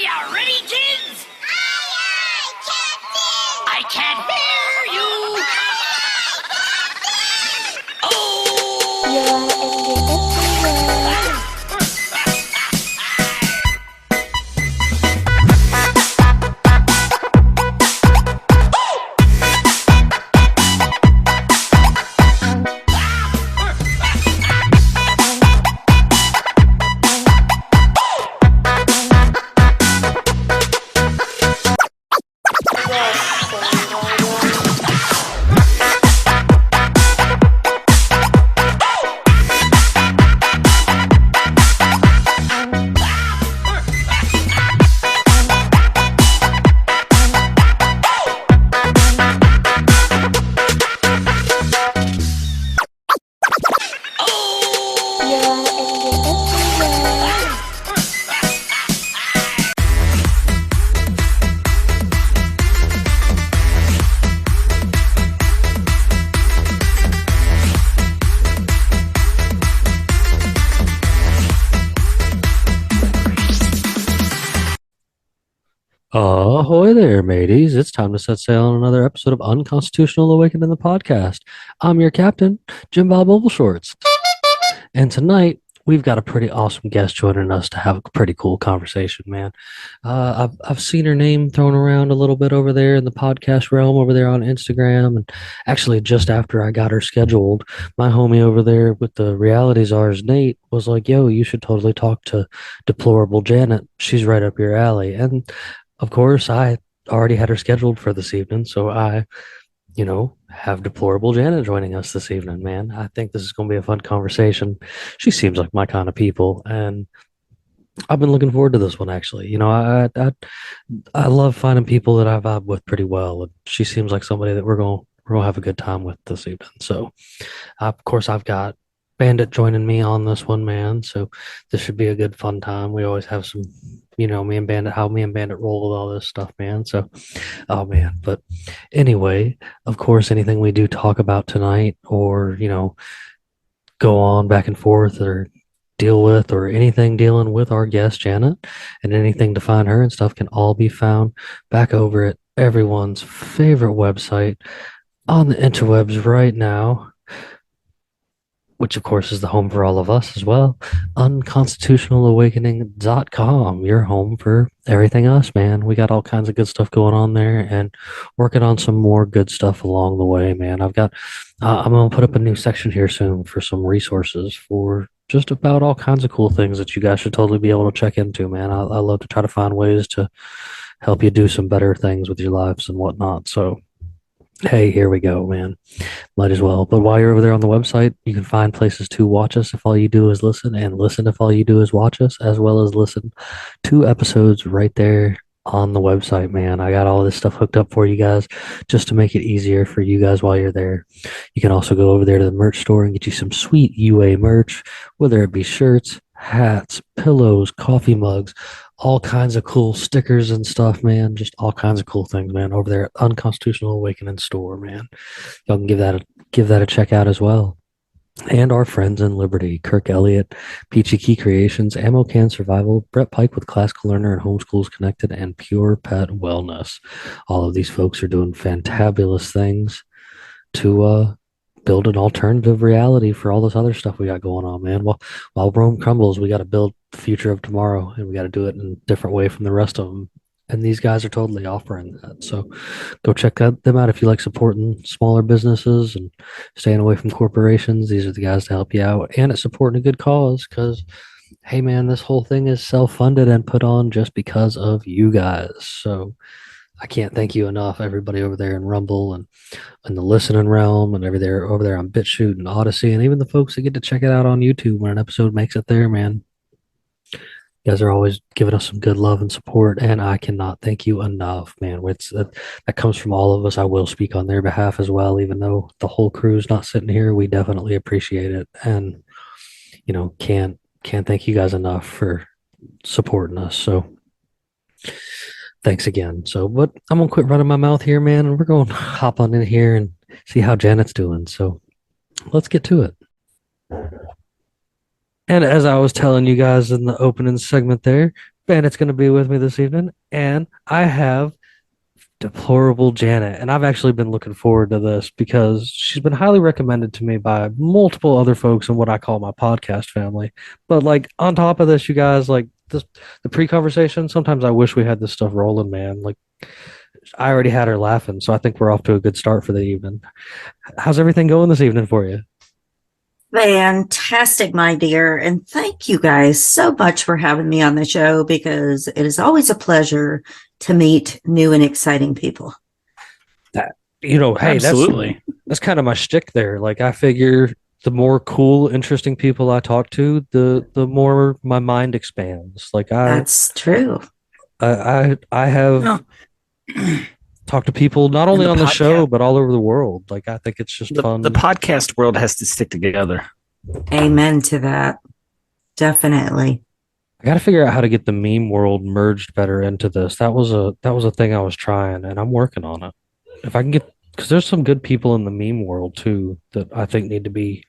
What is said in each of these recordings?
you ready, kids? Aye, Captain! I can't hear you! Ahoy there, mateys. It's time to set sail on another episode of Unconstitutional Awakening, the podcast. I'm your captain, Jimbob Shorts. And tonight, we've got a pretty awesome guest joining us to have a pretty cool conversation, man. I've seen her name thrown around a little bit over there in the podcast realm over there on Instagram. And actually, just after I got her scheduled, my homie over there with the Reality Czars, Nate, was like, yo, you should totally talk to Deplorable Janet. She's right up your alley. And of course, I already had her scheduled for this evening, so I have Deplorable Janet joining us this evening, man. I think this is going to be a fun conversation. She seems like my kind of people, and I've been looking forward to this one, actually. I love finding people that I vibe with pretty well, and she seems like somebody that we're gonna have a good time with this evening. So, of course, I've got Bandit joining me on this one, man. So this should be a good fun time. We always have some, me and Bandit, how me and Bandit roll with all this stuff, man. So, oh man. But anyway, of course, anything we do talk about tonight or, go on back and forth or deal with or anything dealing with our guest, Janet, and anything to find her and stuff can all be found back over at everyone's favorite website on the interwebs right now, which of course is the home for all of us as well, unconstitutionalawakening.com, your home for everything us, man. We got all kinds of good stuff going on there and working on some more good stuff along the way, man. I'm going to put up a new section here soon for some resources for just about all kinds of cool things that you guys should totally be able to check into, man. I love to try to find ways to help you do some better things with your lives and whatnot. So, hey, here we go, man. Might as well. But while you're over there on the website, you can find places to watch us if all you do is listen, and listen if all you do is watch us, as well as listen to episodes right there on the website, man. I got all this stuff hooked up for you guys just to make it easier for you guys while you're there. You can also go over there to the merch store and get you some sweet UA merch, whether it be shirts, hats, pillows, coffee mugs, all kinds of cool stickers and stuff, man. Just all kinds of cool things, man, over there at Unconstitutional Awakening store, man. Y'all can give that a check out as well. And our friends in Liberty, Kirk Elliott, Peachy Key Creations, Ammo Can Survival, Brett Pike with Classical Learner and Homeschools Connected, and Pure Pet Wellness. All of these folks are doing fantabulous things to build an alternative reality for all this other stuff we got going on, man. While Rome crumbles, we got to build the future of tomorrow, and we got to do it in a different way from the rest of them. And these guys are totally offering that. So go check them out if you like supporting smaller businesses and staying away from corporations. These are the guys to help you out, and it's supporting a good cause because, hey, man, this whole thing is self-funded and put on just because of you guys. So I can't thank you enough, everybody over there in Rumble and the listening realm and over there on BitChute and Odyssey, and even the folks that get to check it out on YouTube when an episode makes it there, man. You guys are always giving us some good love and support, and I cannot thank you enough, man. That comes from all of us. I will speak on their behalf as well, even though the whole crew's not sitting here. We definitely appreciate it, and can't thank you guys enough for supporting us. So thanks again. So, but I'm gonna quit running my mouth here, man, and we're gonna hop on in here and see how Janet's doing. So let's get to it. And as I was telling you guys in the opening segment there, Bandit's going to be with me this evening, and I have Deplorable Janet. And I've actually been looking forward to this because she's been highly recommended to me by multiple other folks in what I call my podcast family. But like on top of this, you guys, like this, the pre-conversation, sometimes I wish we had this stuff rolling, man. Like I already had her laughing, so I think we're off to a good start for the evening. How's everything going this evening for you? Fantastic, my dear. And thank you guys so much for having me on the show because it is always a pleasure to meet new and exciting people. That hey, Absolutely. that's kind of my shtick there. Like I figure the more cool, interesting people I talk to, the more my mind expands. Like That's true. I have No. talked to people not only the on the show podcast- but all over the world. Like I think it's just fun. The podcast world has to stick together. Amen to that. Definitely. I got to figure out how to get the meme world merged better into this. That was a thing I was trying, and I'm working on it. If I can get, because there's some good people in the meme world too that I think need to be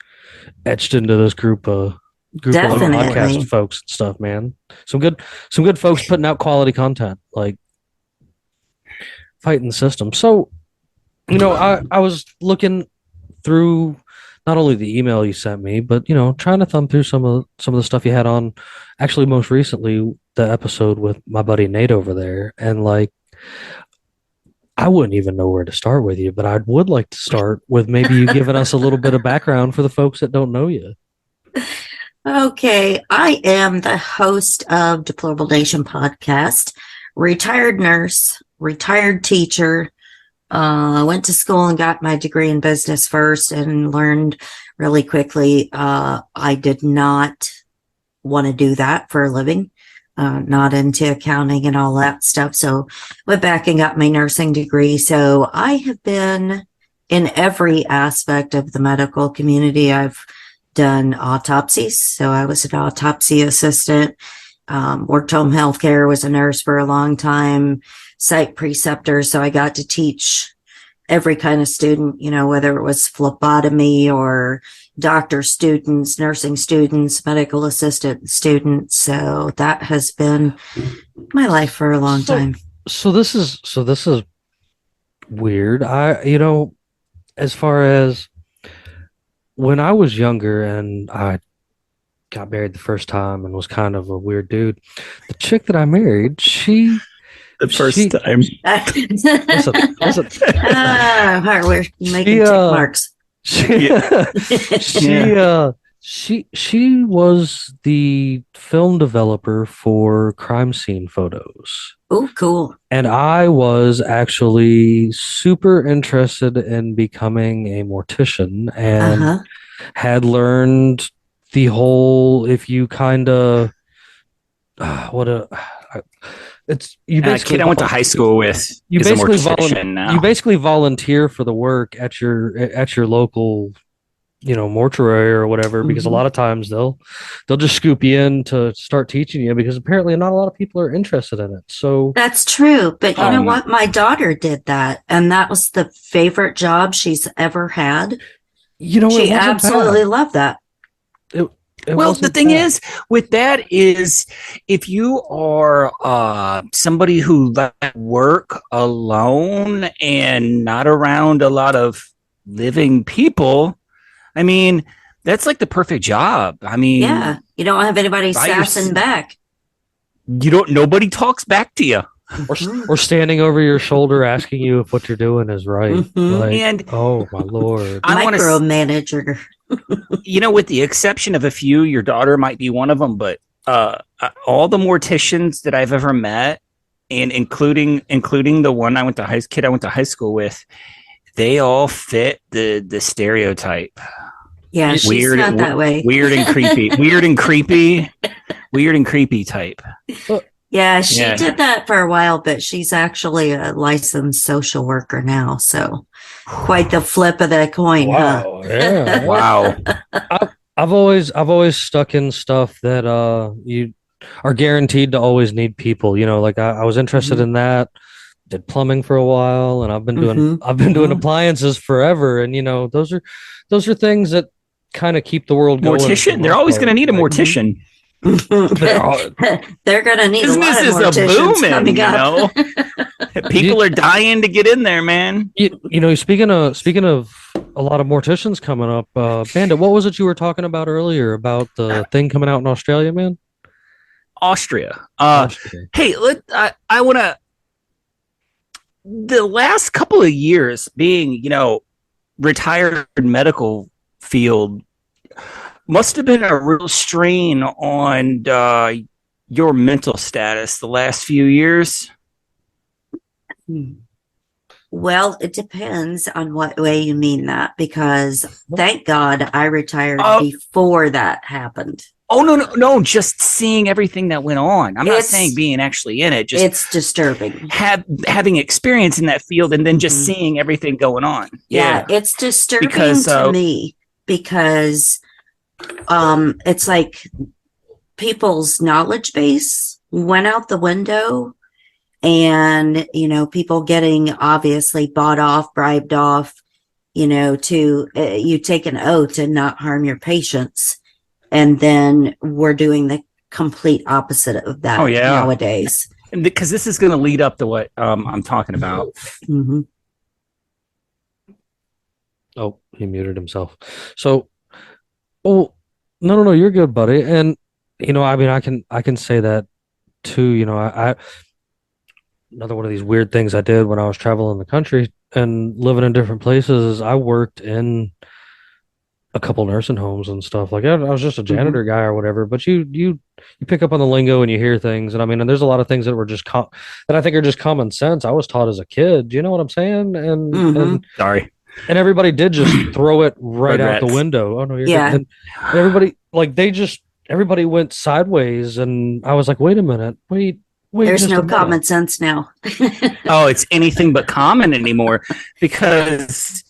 etched into this group of Definitely. podcast folks and stuff, man. Some good folks putting out quality content, like fighting the system. So, I was looking through not only the email you sent me, but trying to thumb through some of the stuff you had on. Actually, most recently, the episode with my buddy Nate over there, and like, I wouldn't even know where to start with you, but I would like to start with maybe you giving us a little bit of background for the folks that don't know you. Okay. I am the host of Deplorable Nation podcast, retired nurse, retired teacher. I went to school and got my degree in business first and learned really quickly. I did not want to do that for a living, not into accounting and all that stuff. So went back and got my nursing degree. So I have been in every aspect of the medical community. I've done autopsies. So I was an autopsy assistant, worked home healthcare, was a nurse for a long time, site preceptor. So I got to teach every kind of student, whether it was phlebotomy or doctor students, nursing students, medical assistant students. So that has been my life for a long time. So this is weird. As far as when I was younger and I got married the first time and was kind of a weird dude, the chick that I married, The first time. listen. We're making tick marks. She was the film developer for crime scene photos. Oh, cool. And I was actually super interested in becoming a mortician and had learned the whole, if you kind of, it's you basically kid I went to high school with you is a basically mortician now. you basically volunteer for the work at your local mortuary or whatever, because a lot of times they'll just scoop you in to start teaching you, because apparently not a lot of people are interested in it. So that's true. But you know what? My daughter did that, and that was the favorite job she's ever had. She absolutely loved that. Well, the thing is with that is, if you are somebody who likes to work alone and not around a lot of living people, I mean, that's like the perfect job. I mean, yeah, you don't have anybody sassing back. Nobody talks back to you. Or standing over your shoulder asking you if what you're doing is right. Like, And oh my Lord. Micromanager. With the exception of a few, your daughter might be one of them, but all the morticians that I've ever met, and including the one I went to high school with, they all fit the stereotype. Yeah, she's not that way. Weird and creepy. Weird and creepy type. Yeah, she did that for a while, but she's actually a licensed social worker now. So quite the flip of that coin, Wow. huh? Yeah. Wow. I've always stuck in stuff that you are guaranteed to always need people. Like I was interested in that. Did plumbing for a while, and I've been doing appliances forever. And those are things that kind of keep the world going. Mortician. They're always going to need a mortician. They're going to need a lot Business of is a morticians booming, coming you up. know. People are dying to get in there, man. You know, speaking of a lot of morticians coming up, Bandit, what was it you were talking about earlier about the thing coming out in Australia, man? Austria. Austria. Hey, I want to. The last couple of years, being retired medical field, must have been a real strain on your mental status the last few years. Well, it depends on what way you mean that, because thank God I retired before that happened. Oh, no, just seeing everything that went on. I'm not saying being actually in it. Just it's disturbing. Having experience in that field and then just seeing everything going on. Yeah, it's disturbing to me because it's like people's knowledge base went out the window. And, people getting obviously bought off, bribed off, to you take an oath to not harm your patients. And then we're doing the complete opposite of that nowadays. Because this is going to lead up to what I'm talking about. Mm-hmm. Oh, he muted himself. So, no, you're good, buddy. And, I mean, I can say that too. I another one of these weird things I did when I was traveling the country and living in different places is I worked in a couple nursing homes and stuff. Like I was just a janitor guy or whatever, but you pick up on the lingo and you hear things. And I mean, and there's a lot of things that were just that I think are just common sense. I was taught as a kid. Do you know what I'm saying? And sorry. And everybody did just throw it right out the window. Oh no, you're good. And everybody everybody went sideways, and I was like, wait a minute, wait. There's no common sense now. Oh, it's anything but common anymore because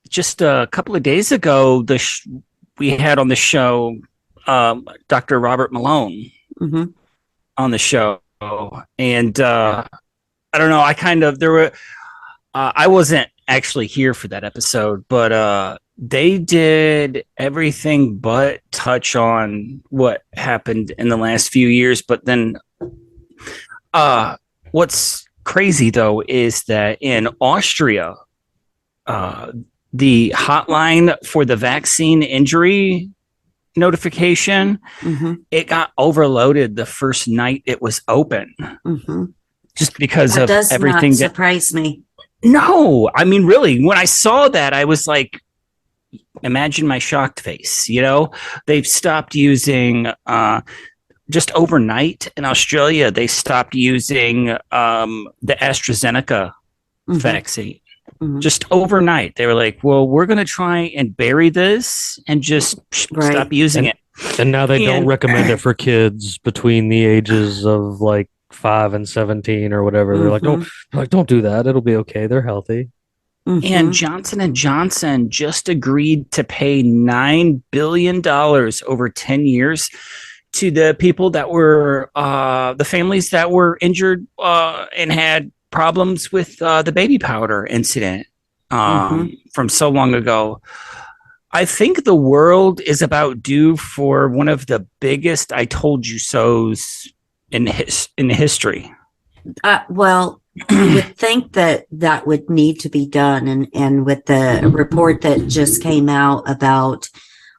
just a couple of days ago, we had on the show Dr. Robert Malone on the show. And I don't know, I wasn't actually here for that episode, but they did everything but touch on what happened in the last few years. But then what's crazy, though, is that in Austria, the hotline for the vaccine injury notification, it got overloaded the first night it was open. Just because of everything that surprised me. No, I mean, really, when I saw that, I was like, imagine my shocked face. They've stopped using just overnight in Australia. They stopped using the AstraZeneca vaccine. Just overnight. They were like, well, we're going to try and bury this and just stop using it. And now they don't recommend it for kids between the ages of like 5 and 17 or whatever. They're like, don't do that. It'll be okay. They're healthy. And Johnson & Johnson just agreed to pay $9 billion over 10 years to the people that were, the families that were injured and had problems with the baby powder incident from so long ago. I think the world is about due for one of the biggest I told you so's in history. Well, you would think that would need to be done. And with the report that just came out about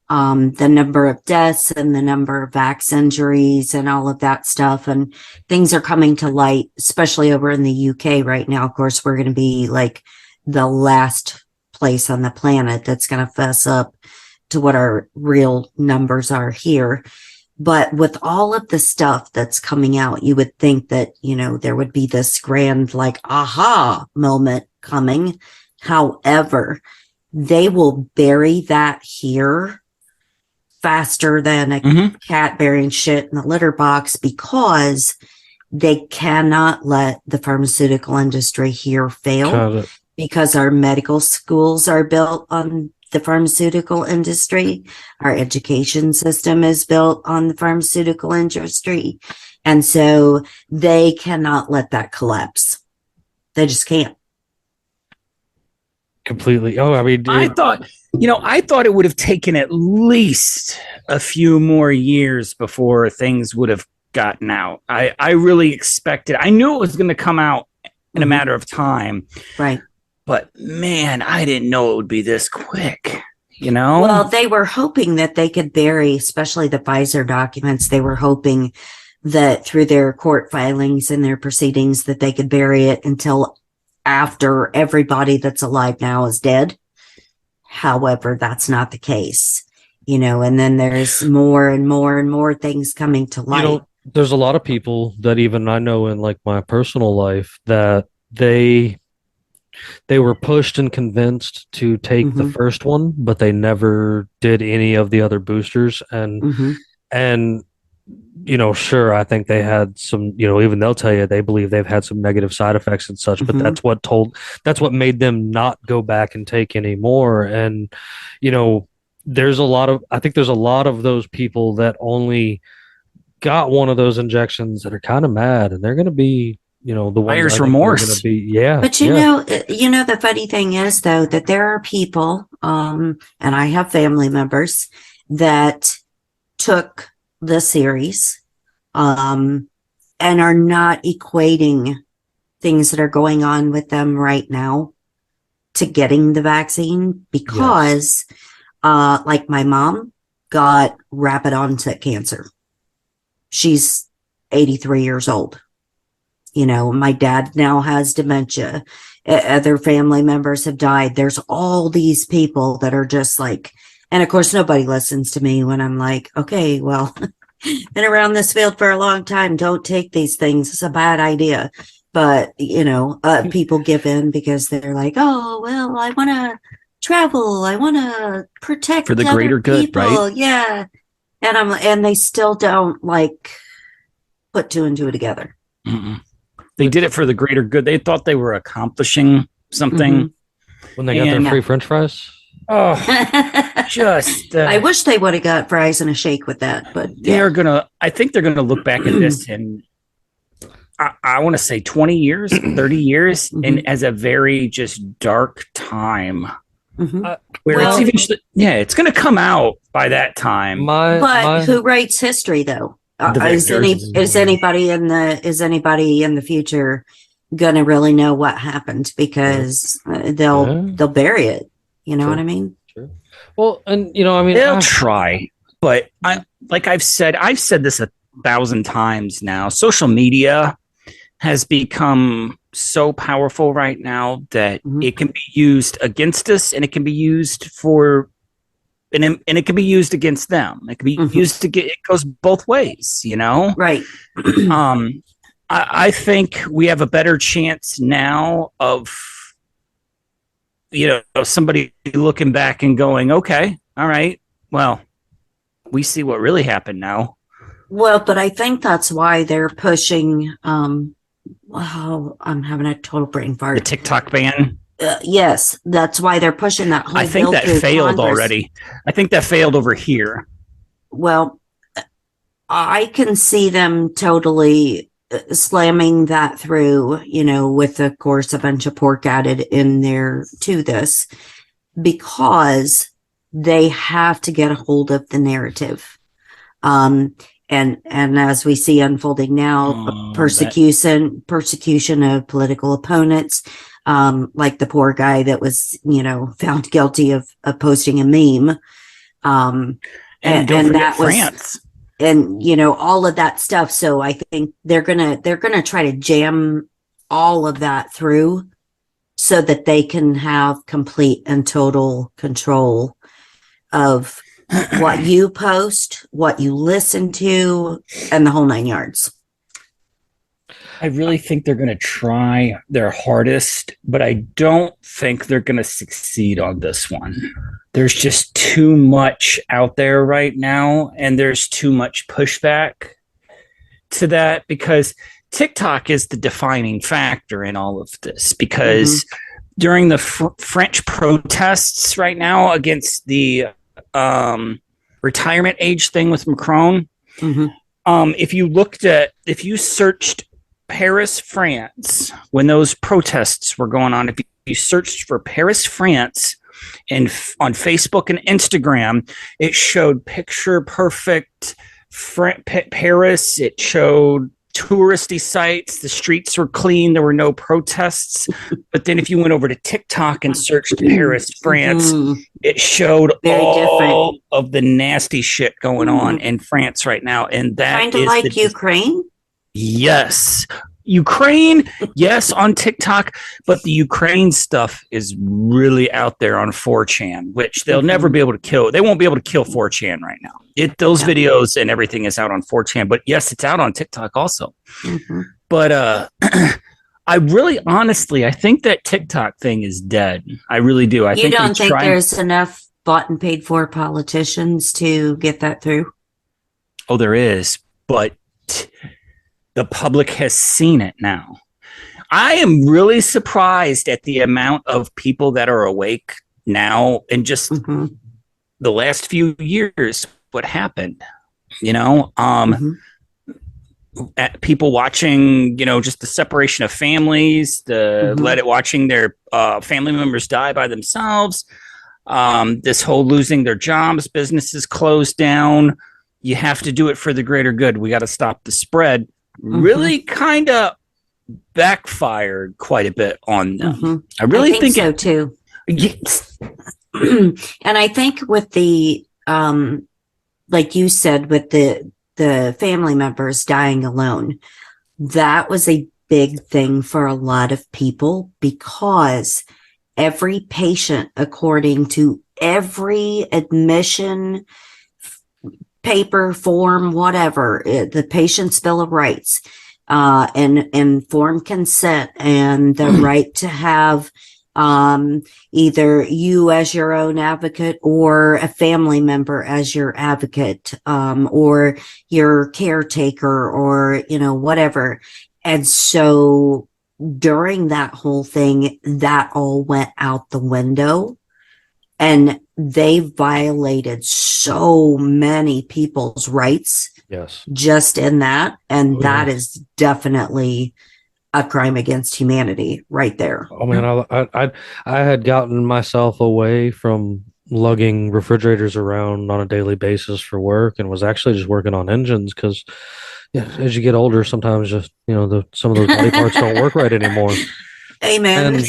the number of deaths and the number of vax injuries and all of that stuff, and things are coming to light, especially over in the UK right now. Of course, we're going to be like the last place on the planet that's going to fess up to what our real numbers are here. But with all of the stuff that's coming out, you would think that, there would be this grand, like, aha moment coming. However, they will bury that here faster than a cat burying shit in the litter box, because they cannot let the pharmaceutical industry here fail, because our medical schools are built on the pharmaceutical industry. Our education system is built on the pharmaceutical industry. And so they cannot let that collapse. They just can't. completely. Oh, I mean, dude, I thought it would have taken at least a few more years before things would have gotten out. I really expected. I knew it was going to come out in a matter of time. Right. But man, I didn't know it would be this quick. You know? Well, they were hoping that they could bury, especially the Pfizer documents. They were hoping that through their court filings and their proceedings that they could bury it until after everybody that's alive now is dead. However, that's not the case, and then there's more and more and more things coming to light. There's a lot of people that even I know in like my personal life that they were pushed and convinced to take the first one, but they never did any of the other boosters. And sure, I think they had some, even they'll tell you they believe they've had some negative side effects and such, but that's what made them not go back and take any more. And, there's a lot of those people that only got one of those injections that are kind of mad, and they're going to be, the ones buyer's remorse. Gonna be, yeah. But the funny thing is though, that there are people, and I have family members that took the series, and are not equating things that are going on with them right now to getting the vaccine because, like my mom got rapid onset cancer. She's 83 years old. My dad now has dementia. Other family members have died. There's all these people that are just like, and of course, nobody listens to me when I'm like, okay, well, been around this field for a long time. Don't take these things. It's a bad idea. But, people give in because they're like, oh, well, I want to travel. I want to protect for the greater good, people. right? Yeah. And they still don't put two and two together. Mm-mm. They did it for the greater good. They thought they were accomplishing something when they got their free French fries. Oh, just I wish they would have got fries and a shake with that, but I think they're gonna look back at this and I want to say 20 years, 30 years, and as a very just dark time. Where it's going to come out by that time. Who writes history though? Is anybody in the future going to really know what happened? Because they'll bury it. You know what I mean? Sure. Well, and they'll try, but I've said this 1,000 times now. Social media has become so powerful right now that it can be used against us, and it can be used and it can be used against them. It can be used it goes both ways, Right. I think we have a better chance now of, somebody looking back and going, okay, all right, well, we see what really happened now. Well, but I think that's why they're pushing, I'm having a total brain fart. The TikTok ban? Yes, that's why they're pushing that whole I think that failed already. I think that failed over here. Well, I can see them totally slamming that through, with, of course, a bunch of pork added in there to this, because they have to get a hold of the narrative. And as we see unfolding now, persecution of political opponents, like the poor guy that was, found guilty of posting a meme. And that was France. And, all of that stuff. So I think they're going to try to jam all of that through so that they can have complete and total control of what you post, what you listen to, and the whole 9 yards. I really think they're going to try their hardest, but I don't think they're going to succeed on this one. There's just too much out there right now, and there's too much pushback to that, because TikTok is the defining factor in all of this, because during the French protests right now against the retirement age thing with Macron, if you searched Paris, France, when those protests were going on, if you searched for Paris, France, and on Facebook and Instagram, it showed picture perfect Paris. It showed touristy sites. The streets were clean. There were no protests. But then if you went over to TikTok and searched Paris, France, it showed all of the nasty shit going on in France right now. And that kind of like Ukraine. Yes. Ukraine, yes, on TikTok, but the Ukraine stuff is really out there on 4chan, which they'll never be able to kill. They won't be able to kill 4chan right now. Those videos and everything is out on 4chan, but yes, it's out on TikTok also. But I really, honestly, I think that TikTok thing is dead. I really do. You don't think there's enough bought and paid for politicians to get that through? Oh, there is, but the public has seen it now. I am really surprised at the amount of people that are awake now in just the last few years. What happened, at people watching, just the separation of families, watching their family members die by themselves. This whole losing their jobs, businesses closed down. You have to do it for the greater good. We got to stop the spread. Really kind of backfired quite a bit on them. I really think so too. Yes. And I think with the, like you said, with the family members dying alone, that was a big thing for a lot of people because every patient, according to every admission paper, form, whatever, the patient's bill of rights, and informed consent and the right to have either you as your own advocate or a family member as your advocate, or your caretaker or, whatever. And so during that whole thing, that all went out the window. And they violated so many people's rights. Yes. Just in that. And that is definitely a crime against humanity right there. Oh man, I had gotten myself away from lugging refrigerators around on a daily basis for work and was actually just working on engines because as you get older, sometimes just some of those body parts don't work right anymore. Amen.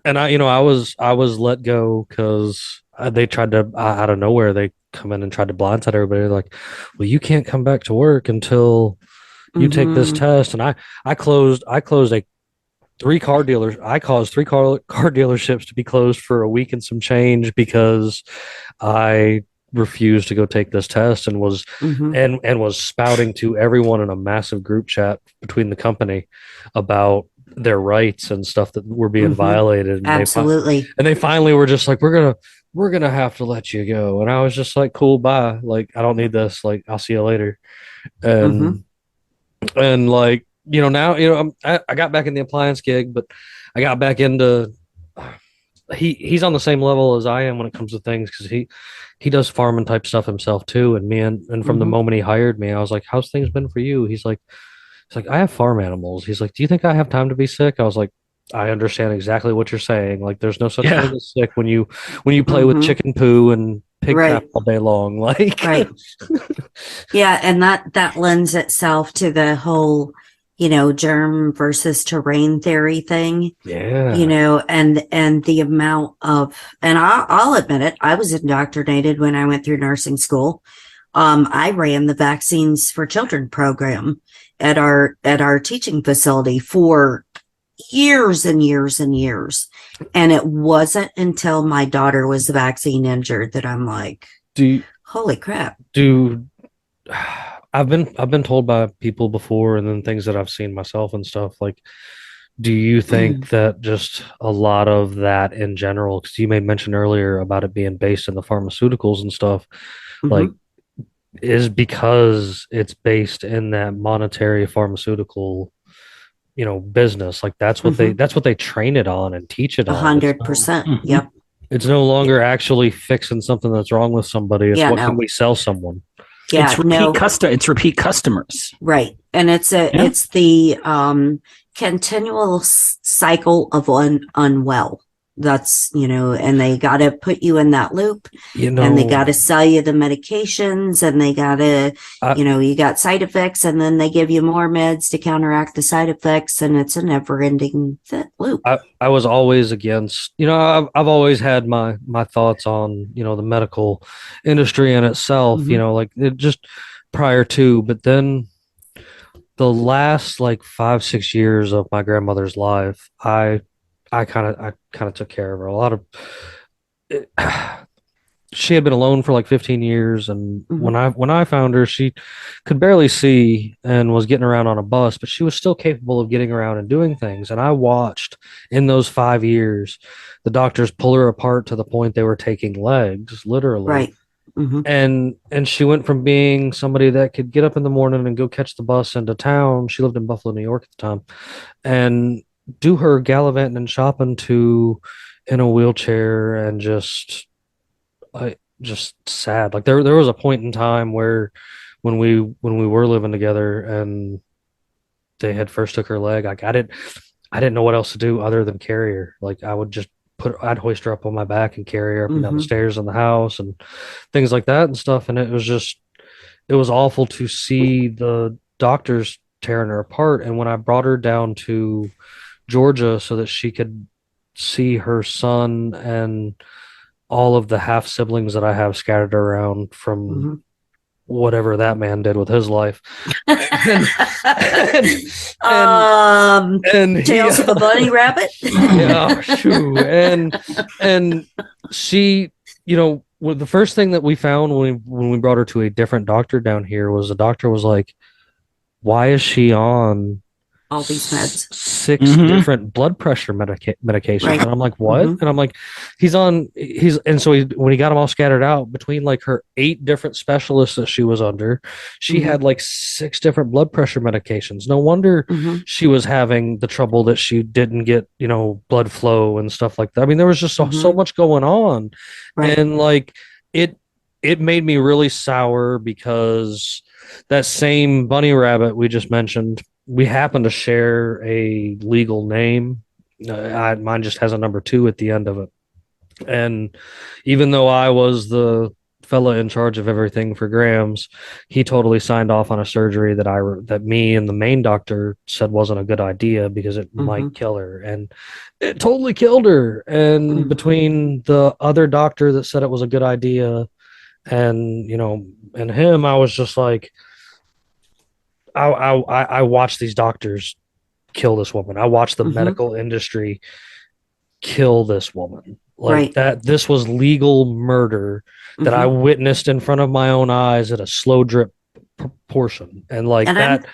And I was let go because they tried to out of nowhere. They come in and tried to blindside everybody. Like, well, you can't come back to work until you take this test. And I closed three car dealers. I caused three car dealerships to be closed for a week and some change because I refused to go take this test and was and was spouting to everyone in a massive group chat between the company about their rights and stuff that were being violated. And absolutely. They finally were just like, we're gonna have to let you go. And I was just like, cool, bye. Like, I don't need this. Like, I'll see you later. And like, now, I got back in the appliance gig, but I got back into, he's on the same level as I am when it comes to things. Cause he does farming type stuff himself too. And me and from the moment he hired me, I was like, how's things been for you? He's like, I have farm animals. He's like, do you think I have time to be sick? I was like, I understand exactly what you're saying. Like, there's no such thing as sick when you play with chicken poo and pig crap all day long. Like, yeah. And that lends itself to the whole, germ versus terrain theory thing. Yeah. And the amount of, and I'll admit it, I was indoctrinated when I went through nursing school. I ran the vaccines for children program at our teaching facility for years and years and years. And it wasn't until my daughter was vaccine injured that I'm like, holy crap. I've been told by people before and then things that I've seen myself and stuff, like, do you think that just a lot of that in general, because you made mention earlier about it being based in the pharmaceuticals and stuff, like, is because it's based in that monetary pharmaceutical, business. Like, that's what they train it on and teach it on. 100%. Yep. It's no longer actually fixing something that's wrong with somebody. It's what can we sell someone? Yeah, It's repeat customers. right. And it's the continual cycle of unwell. That's, and they got to put you in that loop, and they got to sell you the medications, and they got to, you got side effects, and then they give you more meds to counteract the side effects. And it's a never ending loop. I was always against, I've always had my thoughts on, the medical industry in itself, like it just prior to, but then the last like 5-6 years of my grandmother's life, I kind of took care of her. A lot of she had been alone for like 15 years, and when I found her, she could barely see and was getting around on a bus, but she was still capable of getting around and doing things. And I watched in those 5 years the doctors pull her apart to the point they were taking legs, literally. Right. And she went from being somebody that could get up in the morning and go catch the bus into town. She lived in Buffalo, New York at the time, and do her gallivanting and shopping to in a wheelchair, and just sad. Like there was a point in time where when we were living together and they had first took her leg, like I didn't know what else to do other than carry her. Like I'd hoist her up on my back and carry her up and down the stairs in the house and things like that and stuff. And it was awful to see the doctors tearing her apart. And when I brought her down to Georgia so that she could see her son and all of the half siblings that I have scattered around from whatever that man did with his life. and Tales of a Bunny Rabbit. Yeah, shoo. And she, the first thing that we found when we brought her to a different doctor down here was the doctor was like, why is she on all these meds, 6 different blood pressure medications? Right. And I'm like, what? And I'm like, and so when he got them all scattered out between like her 8 different specialists that she was under, she had like 6 different blood pressure medications. No wonder she was having the trouble that she didn't get, blood flow and stuff like that. I mean, there was just so much going on. Right. And like it made me really sour because that same bunny rabbit we just mentioned, we happen to share a legal name. Mine just has a number 2 at the end of it. And even though I was the fella in charge of everything for Grams, he totally signed off on a surgery that me and the main doctor said wasn't a good idea because it might kill her. And it totally killed her. And between the other doctor that said it was a good idea and, and him, I was just like, I watched these doctors kill this woman. I watched the medical industry kill this woman. Like that, this was legal murder that I witnessed in front of my own eyes at a slow drip proportion. And like that.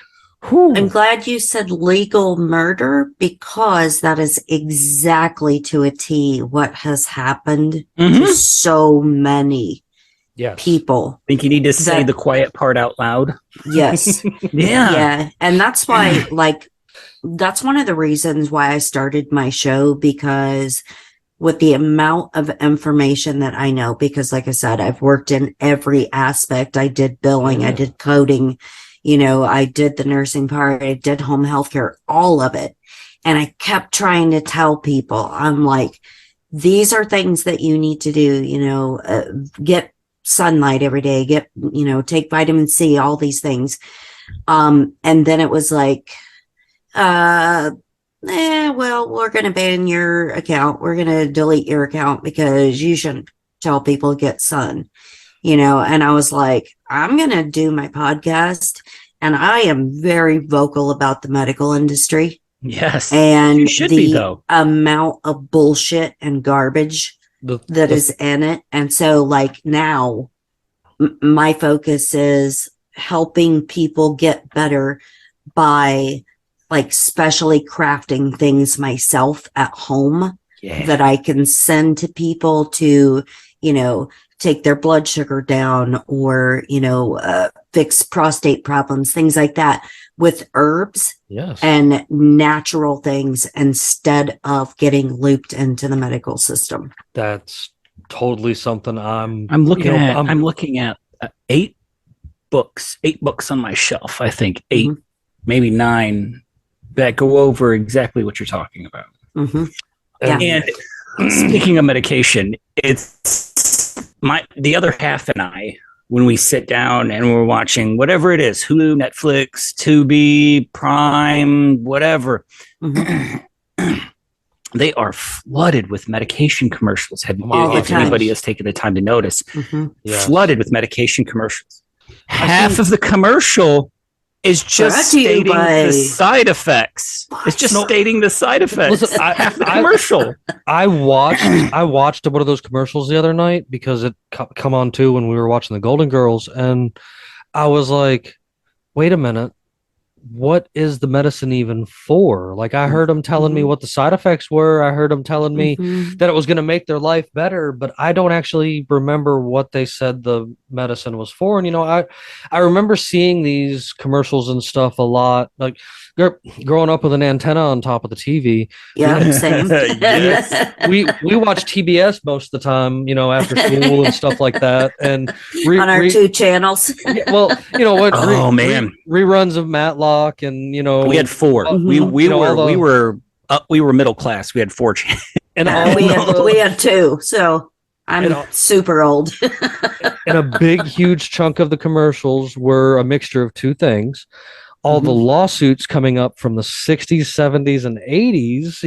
I'm glad you said legal murder, because that is exactly to a T what has happened to so many people. I think you need to say the quiet part out loud. Yes. Yeah. And that's why, that's one of the reasons why I started my show, because with the amount of information that I know, because like I said, I've worked in every aspect. I did billing, I did coding, I did the nursing part, I did home health care, all of it. And I kept trying to tell people, I'm like, these are things that you need to do, get sunlight every day, take vitamin C, all these things. And then it was like, well, we're going to ban your account. We're going to delete your account because you shouldn't tell people to get sun, and I was like, I'm going to do my podcast, and I am very vocal about the medical industry. Yes. And you should be, though. Amount of bullshit and garbage that is in it. And so like now my focus is helping people get better by like specially crafting things myself at home that I can send to people to, take their blood sugar down or, fix prostate problems, things like that with herbs and natural things instead of getting looped into the medical system. That's totally something I'm looking at 8 eight books on my shelf. I think 8, maybe 9 that go over exactly what you're talking about. Yeah. And speaking of medication, it's the other half and I, when we sit down and we're watching whatever it is, Hulu, Netflix, Tubi, Prime, whatever, they are flooded with medication commercials. If anybody has taken the time to notice, flooded with medication commercials. Half of the commercial is just stating the side effects. It's just stating the side effects. Listen, half the commercial. I watched one of those commercials the other night because it come on too when we were watching the Golden Girls, and I was like, wait a minute. What is the medicine even for? Like, I heard them telling me what the side effects were. I heard them telling me that it was going to make their life better, but I don't actually remember what they said the medicine was for. And, I remember seeing these commercials and stuff a lot, like growing up with an antenna on top of the TV. Yeah, same. we watch TBS most of the time, after school and stuff like that. And on our 2 channels. Well, reruns of Matlock, and we had 4. We were middle class. We had 4 channels. And we had 2. So I'm super old. And a big, huge chunk of the commercials were a mixture of 2 things. All the lawsuits coming up from the 60s, 70s, and 80s,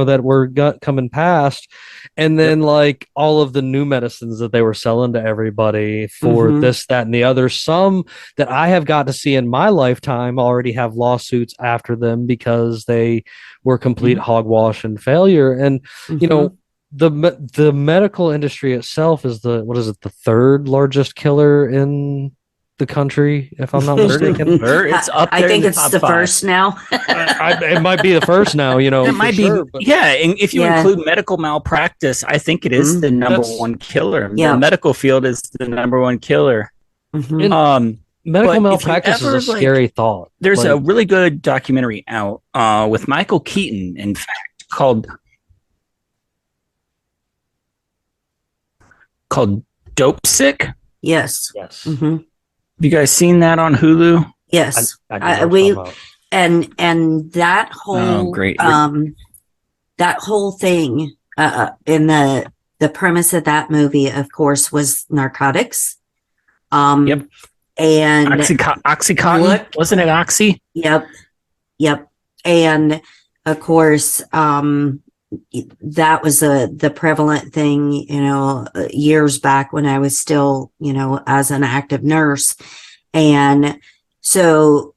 that were coming past. And then like all of the new medicines that they were selling to everybody for this, that, and the other. Some that I have got to see in my lifetime already have lawsuits after them because they were complete hogwash and failure. And, the medical industry itself is the 3rd largest killer in the country, if I'm not mistaken. It's up there. I think it's the 1st now. It might be the 1st now, It might be. Sure, and if you include medical malpractice, I think it is the number one killer. Yeah. The medical field is the number one killer. Medical malpractice is a scary thought. There's a really good documentary out with Michael Keaton, in fact, called Dope Sick. Yes. Have you guys seen that on Hulu? Yes. And that whole that whole thing in the premise of that movie, of course, was narcotics. And Oxycontin, wasn't it Oxy? Yep. And of course, that was the prevalent thing, years back when I was still, as an active nurse. And so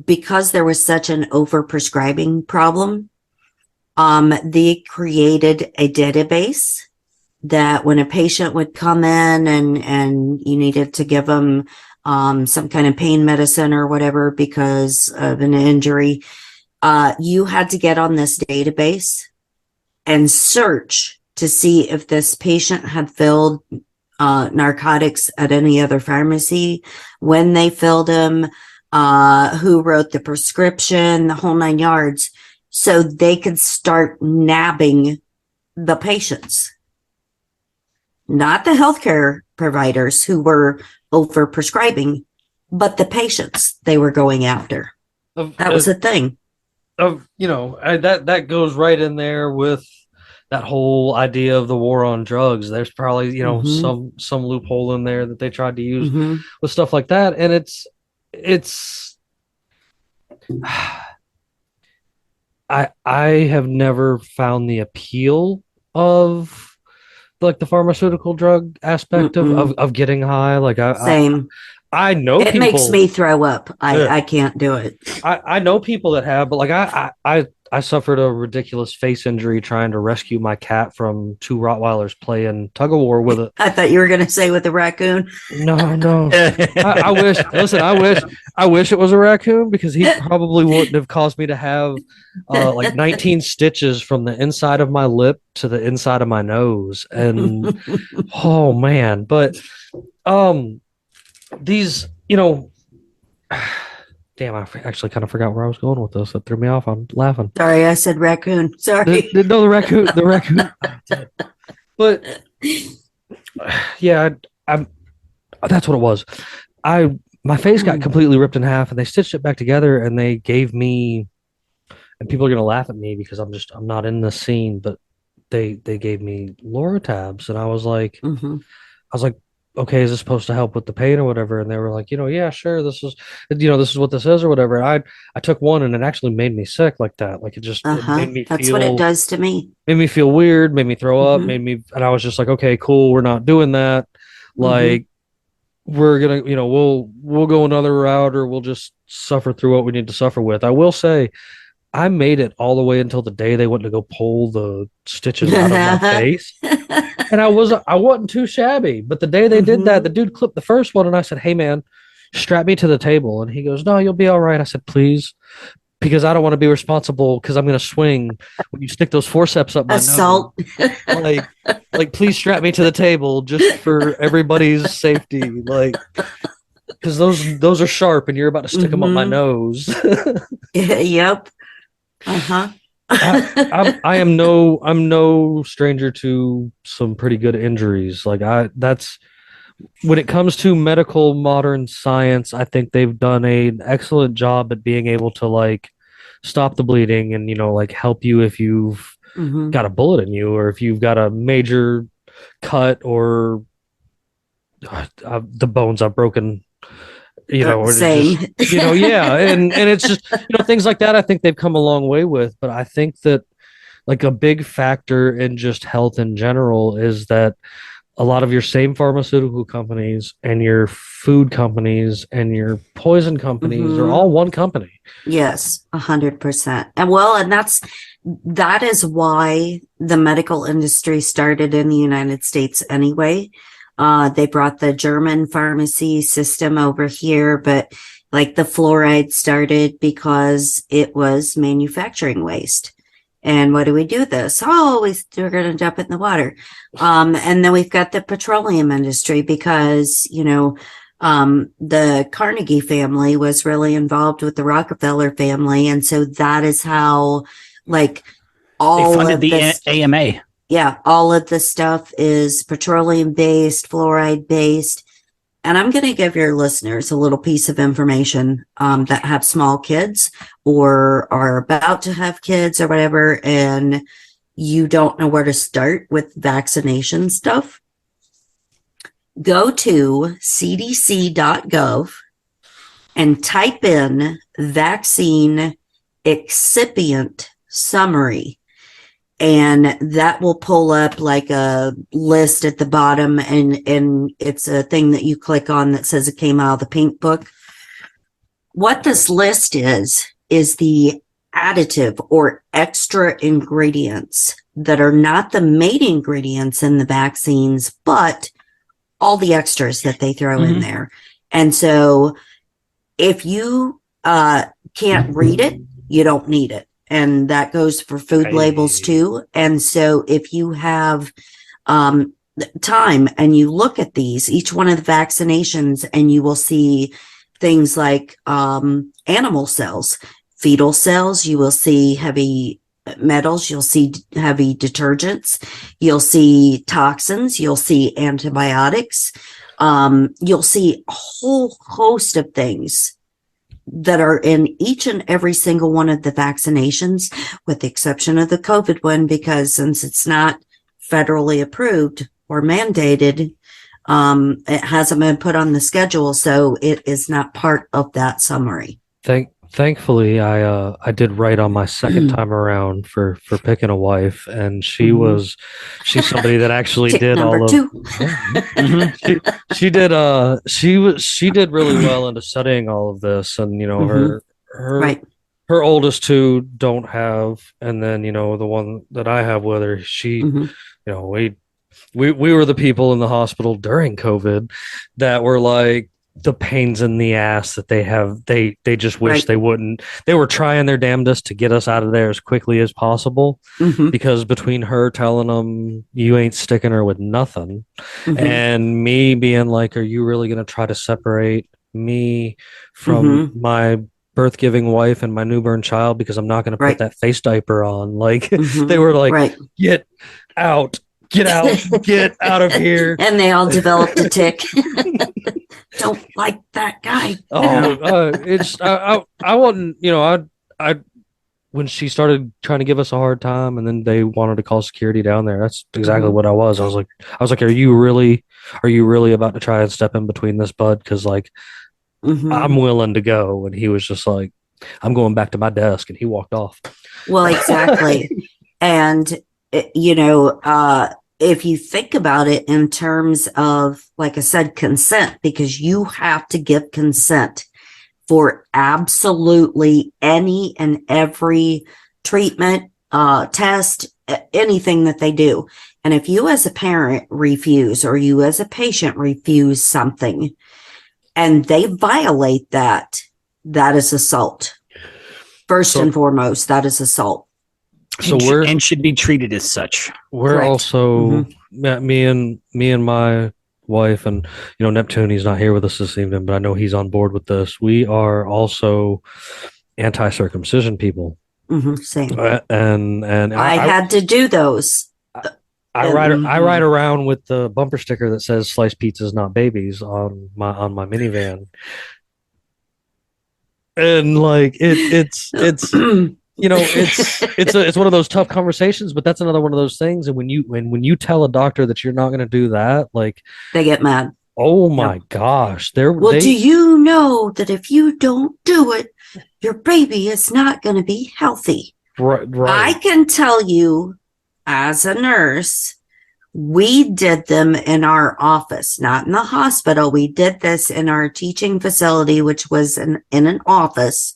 because there was such an overprescribing problem, they created a database that when a patient would come in and you needed to give them some kind of pain medicine or whatever because of an injury, you had to get on this database and search to see if this patient had filled narcotics at any other pharmacy, when they filled them, who wrote the prescription, the whole 9 yards, so they could start nabbing the patients. Not the healthcare providers who were overprescribing, but the patients they were going after. That was the thing. That goes right in there with that whole idea of the war on drugs. There's probably some loophole in there that they tried to use with stuff like that, and it's I have never found the appeal of like the pharmaceutical drug aspect of getting high. Like same. I know it people, makes me throw up. I can't do it. I know people that have, but like I suffered a ridiculous face injury trying to rescue my cat from 2 Rottweilers playing tug of war with it. I thought you were going to say with a raccoon. No. I wish. Listen, I wish it was a raccoon because he probably wouldn't have caused me to have like 19 stitches from the inside of my lip to the inside of my nose, and oh man. But these, damn, I actually kind of forgot where I was going with this. That threw me off. I'm laughing. Sorry, I said raccoon. Sorry. The raccoon. But yeah, I'm. That's what it was. my face got completely ripped in half, and they stitched it back together, and they gave me, and people are gonna laugh at me because I'm not in the scene, but they gave me Loratabs, and I was like, okay, is this supposed to help with the pain or whatever? And they were like, yeah, sure, this is what this is or whatever. And I took one, and it actually made me sick like that. Like it made me That's what it does to me. made me feel weird, made me throw up, and I was just like, okay, cool, we're not doing that. Like, we're gonna, we'll go another route, or we'll just suffer through what we need to suffer with. I will say, I made it all the way until the day they went to go pull the stitches out of my face. And I wasn't too shabby. But the day they did that, the dude clipped the first one, and I said, hey man, strap me to the table. And he goes, no, you'll be all right. I said, please, because I don't want to be responsible, because I'm going to swing when you stick those forceps up my Assault. nose. Like, please strap me to the table just for everybody's safety. Like, because those are sharp, and you're about to stick them up my nose. Yep. I'm no stranger to some pretty good injuries. That's when it comes to medical modern science, I think they've done an excellent job at being able to like stop the bleeding and like help you if you've got a bullet in you, or if you've got a major cut, or the bones I've broken. Same. Just, yeah, and it's just things like that. I think they've come a long way with, but I think that like a big factor in just health in general is that a lot of your same pharmaceutical companies and your food companies and your poison companies are all one company. Yes, 100%. And that is why the medical industry started in the United States anyway. They brought the German pharmacy system over here, but like the fluoride started because it was manufacturing waste. And what do we do with this? Oh, we're going to dump it in the water. And then we've got the petroleum industry because, the Carnegie family was really involved with the Rockefeller family. And so that is how like all they funded of the this, AMA. Yeah, all of the stuff is petroleum based, fluoride based. And I'm going to give your listeners a little piece of information that have small kids or are about to have kids or whatever, and you don't know where to start with vaccination stuff. Go to cdc.gov and type in vaccine excipient summary. And that will pull up like a list at the bottom, and it's a thing that you click on that says it came out of the pink book. What this list is the additive or extra ingredients that are not the main ingredients in the vaccines, but all the extras that they throw in there. And so if you can't read it, you don't need it. And that goes for food labels too. And so if you have time and you look at each one of the vaccinations, and you will see things like animal cells, fetal cells, you will see heavy metals, you'll see heavy detergents, you'll see toxins, you'll see antibiotics, you'll see a whole host of things that are in each and every single one of the vaccinations, with the exception of the COVID one, because since it's not federally approved or mandated, it hasn't been put on the schedule, so it is not part of that summary. Thankfully, I did right on my second time around for picking a wife, and she's somebody that actually did all of. She did really well into studying all of this, and her oldest two don't have, and then the one that I have with her, she we were the people in the hospital during COVID that were like, the pains in the ass that they just wish they wouldn't. They were trying their damnedest to get us out of there as quickly as possible, because between her telling them you ain't sticking her with nothing, and me being like, are you really going to try to separate me from my birth-giving wife and my newborn child because I'm not going to put that face diaper on? Like, they were like, get out of here. And they all developed a tick. don't like that guy. I wasn't, I when she started trying to give us a hard time, and then they wanted to call security down there. That's exactly what I was. I was like, are you really about to try and step in between this, bud? Because like, I'm willing to go. And he was just like, I'm going back to my desk, and he walked off. Well, exactly. And, if you think about it in terms of, like I said, consent, because you have to give consent for absolutely any and every treatment, test, anything that they do. And if you as a parent refuse, or you as a patient refuse something, and they violate that, that is assault. First and foremost, that is assault. So and should be treated as such. We're Correct. also me and my wife, and Neptune, he's not here with us this evening, but I know he's on board with this. We are also anti-circumcision people. Same. And I had to do those. I ride around with the bumper sticker that says "Sliced pizzas, not babies" on my minivan, and like it's it's one of those tough conversations, but that's another one of those things. And when you tell a doctor that you're not going to do that, like, they get mad. Oh my gosh. Do you know that if you don't do it, your baby is not going to be healthy? Right. I can tell you, as a nurse, we did them in our office, not in the hospital. We did this in our teaching facility, which was in an office.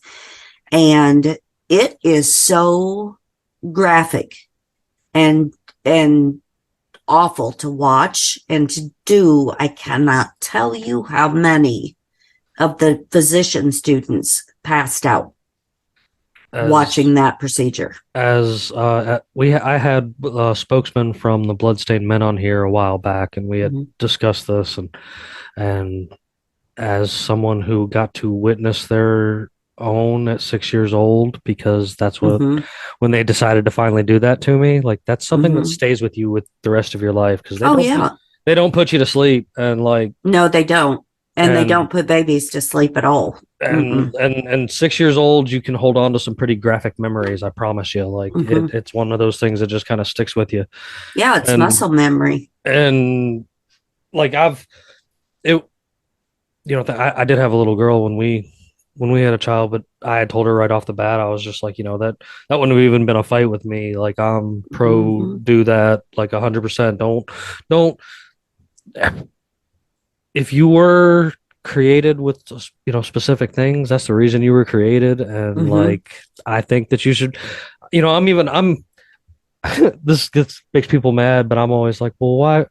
And it is so graphic and awful to watch and to do. I cannot tell you how many of the physician students passed out watching that procedure. I had a spokesman from the Bloodstained Men on here a while back, and we had discussed this, and as someone who got to witness their own at 6 years old, because that's what when they decided to finally do that to me, like, that's something that stays with you with the rest of your life, because they don't put you to sleep, and like, no, they don't, and they don't put babies to sleep at all. And 6 years old, you can hold on to some pretty graphic memories, I promise you. Like, it's one of those things that just kind of sticks with you. Yeah, it's muscle memory. And like, I did have a little girl when we had a child, but I had told her right off the bat, I was just like, that wouldn't have even been a fight with me. Like, I'm pro do that, like 100%. Don't. If you were created with, specific things, that's the reason you were created. And like, I think that you should, this makes people mad, but I'm always like, well,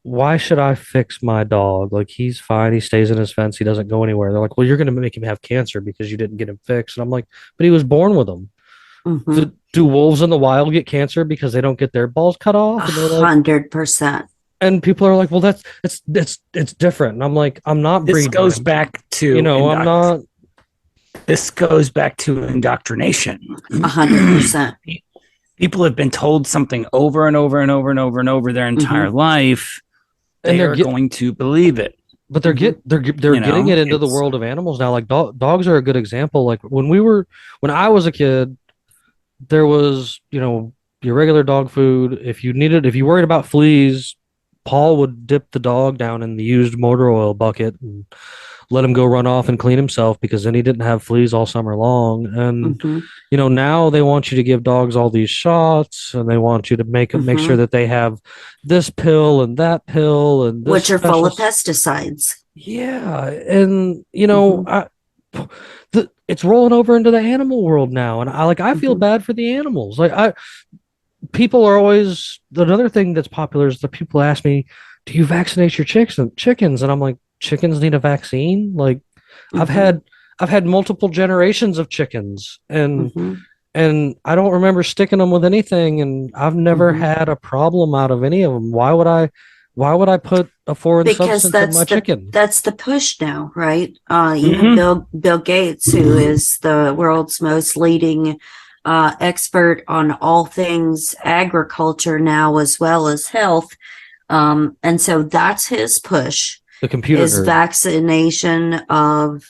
why should I fix my dog? Like, he's fine. He stays in his fence. He doesn't go anywhere. They're like, well, you're going to make him have cancer because you didn't get him fixed. And I'm like, but he was born with them. Do wolves in the wild get cancer because they don't get their balls cut off? 100%. And people are like, well, it's different. And I'm like, I'm not breeding. This goes back to, I'm not. This goes back to indoctrination. 100%. People have been told something over and over and over and over and over their entire life. And they're going to believe it. But they're getting it into the world of animals now. Like, dogs are a good example. Like, when I was a kid, there was, your regular dog food. If you worried about fleas, Paul would dip the dog down in the used motor oil bucket and let him go run off and clean himself, because then he didn't have fleas all summer long. And now they want you to give dogs all these shots, and they want you to make sure that they have this pill and that pill, and which are full of pesticides. Yeah, and it's rolling over into the animal world now, and I feel bad for the animals. Like, people are always, another thing that's popular is the people ask me, do you vaccinate your chickens? And I'm like, chickens need a vaccine? Like, I've had multiple generations of chickens, and I don't remember sticking them with anything, and I've never had a problem out of any of them. Why would I put a foreign substance in my chicken? That's the push now, right? Bill Gates, who is the world's most leading expert on all things agriculture now, as well as health. And so that's his push. The computer is nerd. vaccination of,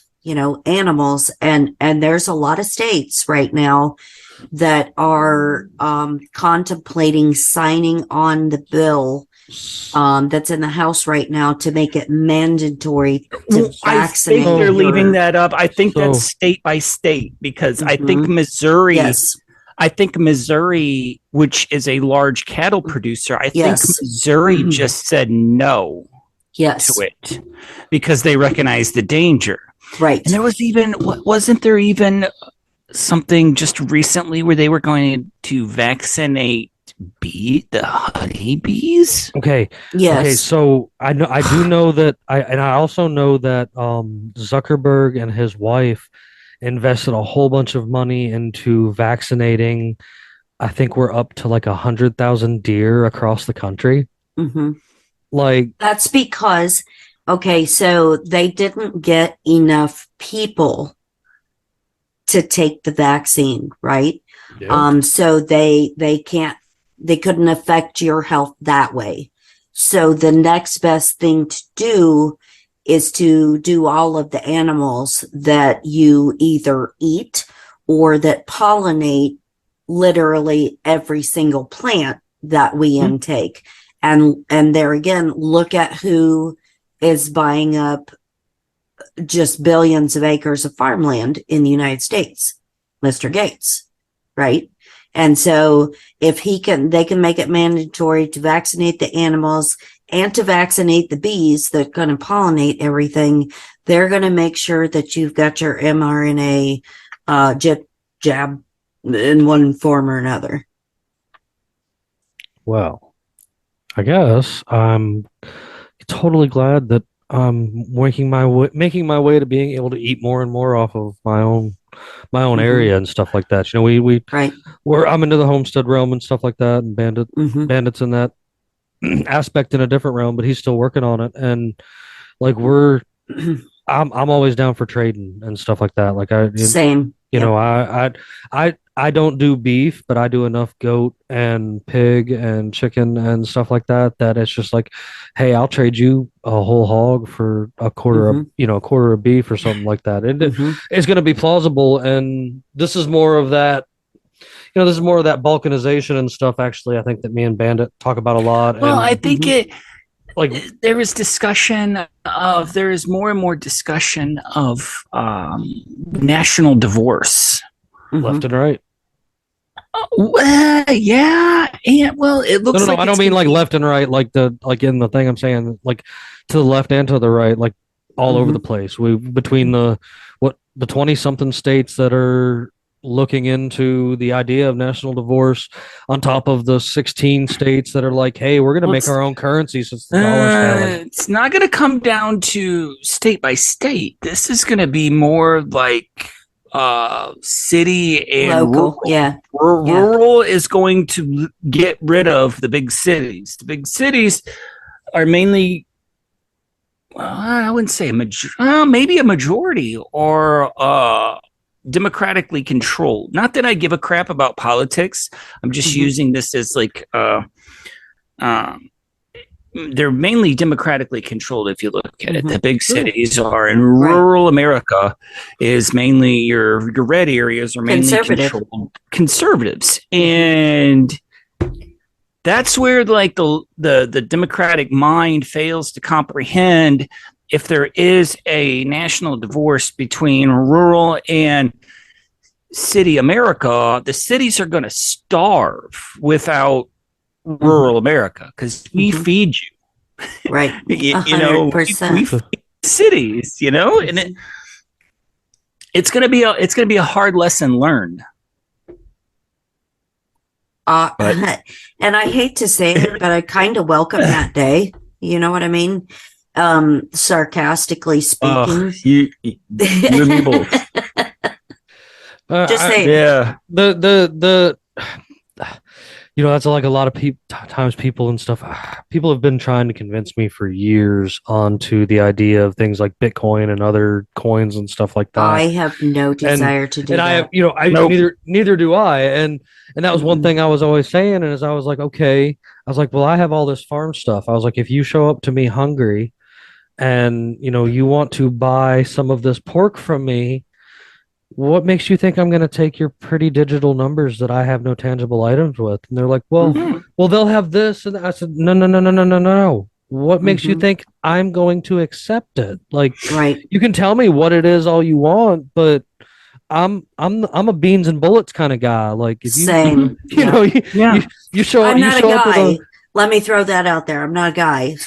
animals. And there's a lot of states right now that are contemplating signing on the bill that's in the House right now to make it mandatory to vaccinate. I think they're leaving that up. I think So- that's state by state because I think Mhm. Missouri. Yes. I think Missouri, which is a large cattle producer, I Yes. think Missouri Mhm. just said no Yes. to it because they recognize the danger. Right. And there was wasn't there even something just recently where they were going to vaccinate the honeybees? Okay. Yes. Okay, so I do know that I also know that Zuckerberg and his wife invested a whole bunch of money into vaccinating. I think we're up to like 100,000 deer across the country. hmm Like, That's because, okay, so they didn't get enough people to take the vaccine, right? So they couldn't affect your health that way. So the next best thing to do is to do all of the animals that you either eat or that pollinate literally every single plant that we intake. And there again, look at who is buying up just billions of acres of farmland in the United States. Mr. Gates, right? And so if they can make it mandatory to vaccinate the animals and to vaccinate the bees that are going to pollinate everything, they're going to make sure that you've got your mRNA jab in one form or another. well, I guess I'm totally glad that I'm making my way to being able to eat more and more off of my own area and stuff like that. Right. I'm into the homestead realm and stuff like that, and bandits in that aspect in a different realm, but he's still working on it. And like I'm always down for trading and stuff like that. Like Same. I don't do beef, but I do enough goat and pig and chicken and stuff like that it's just like, hey, I'll trade you a whole hog for a quarter of beef or something like that. It's going to be plausible, and this is more of that. This is more of that balkanization and stuff. Actually, I think that me and Bandit talk about a lot. Well, and I think like there is more and more discussion of national divorce. left and right. Yeah, and well, it looks No, like I don't mean like left and right, like in the thing I'm saying, like to the left and to the right, like all over the place. Between the 20 something states that are looking into the idea of national divorce, on top of the 16 states that are like, hey, we're going to make our own currency since the dollar's failing. It's not going to come down to state by state. This is going to be more like city and local. Rural. Rural is going to get rid of the big cities. The big cities are mainly, I wouldn't say maybe a majority or democratically controlled. Not that I give a crap about politics. I'm just using this as like they're mainly democratically controlled if you look at it. The big cities are, in rural America is mainly your red areas are mainly conservatives. And that's where like the democratic mind fails to comprehend if there is a national divorce between rural and city America, the cities are going to starve without rural America because we feed you, right? 100%. We feed cities, and it's going to be a hard lesson learned. And I hate to say it, but I kind of welcome that day. You know what I mean? Sarcastically speaking, you and me both. Just saying. Yeah. That's like a lot of times people and stuff. People have been trying to convince me for years onto the idea of things like Bitcoin and other coins and stuff like that. I have no desire to do that. Neither do I. And that was one thing I was always saying. And as I was like, okay, I was like, well, I have all this farm stuff. I was like, if you show up to me hungry, and you want to buy some of this pork from me, what makes you think I'm going to take your pretty digital numbers that I have no tangible items with? And they're like, well, they'll have this. And I said, no, no, no, no, no, no, no, no. What makes you think I'm going to accept it? Like, Right. you can tell me what it is all you want, but I'm a beans and bullets kind of guy. Like, if you, Same. you know, you show I'm you not a show up with guy. Let me throw that out there. I'm not a guy,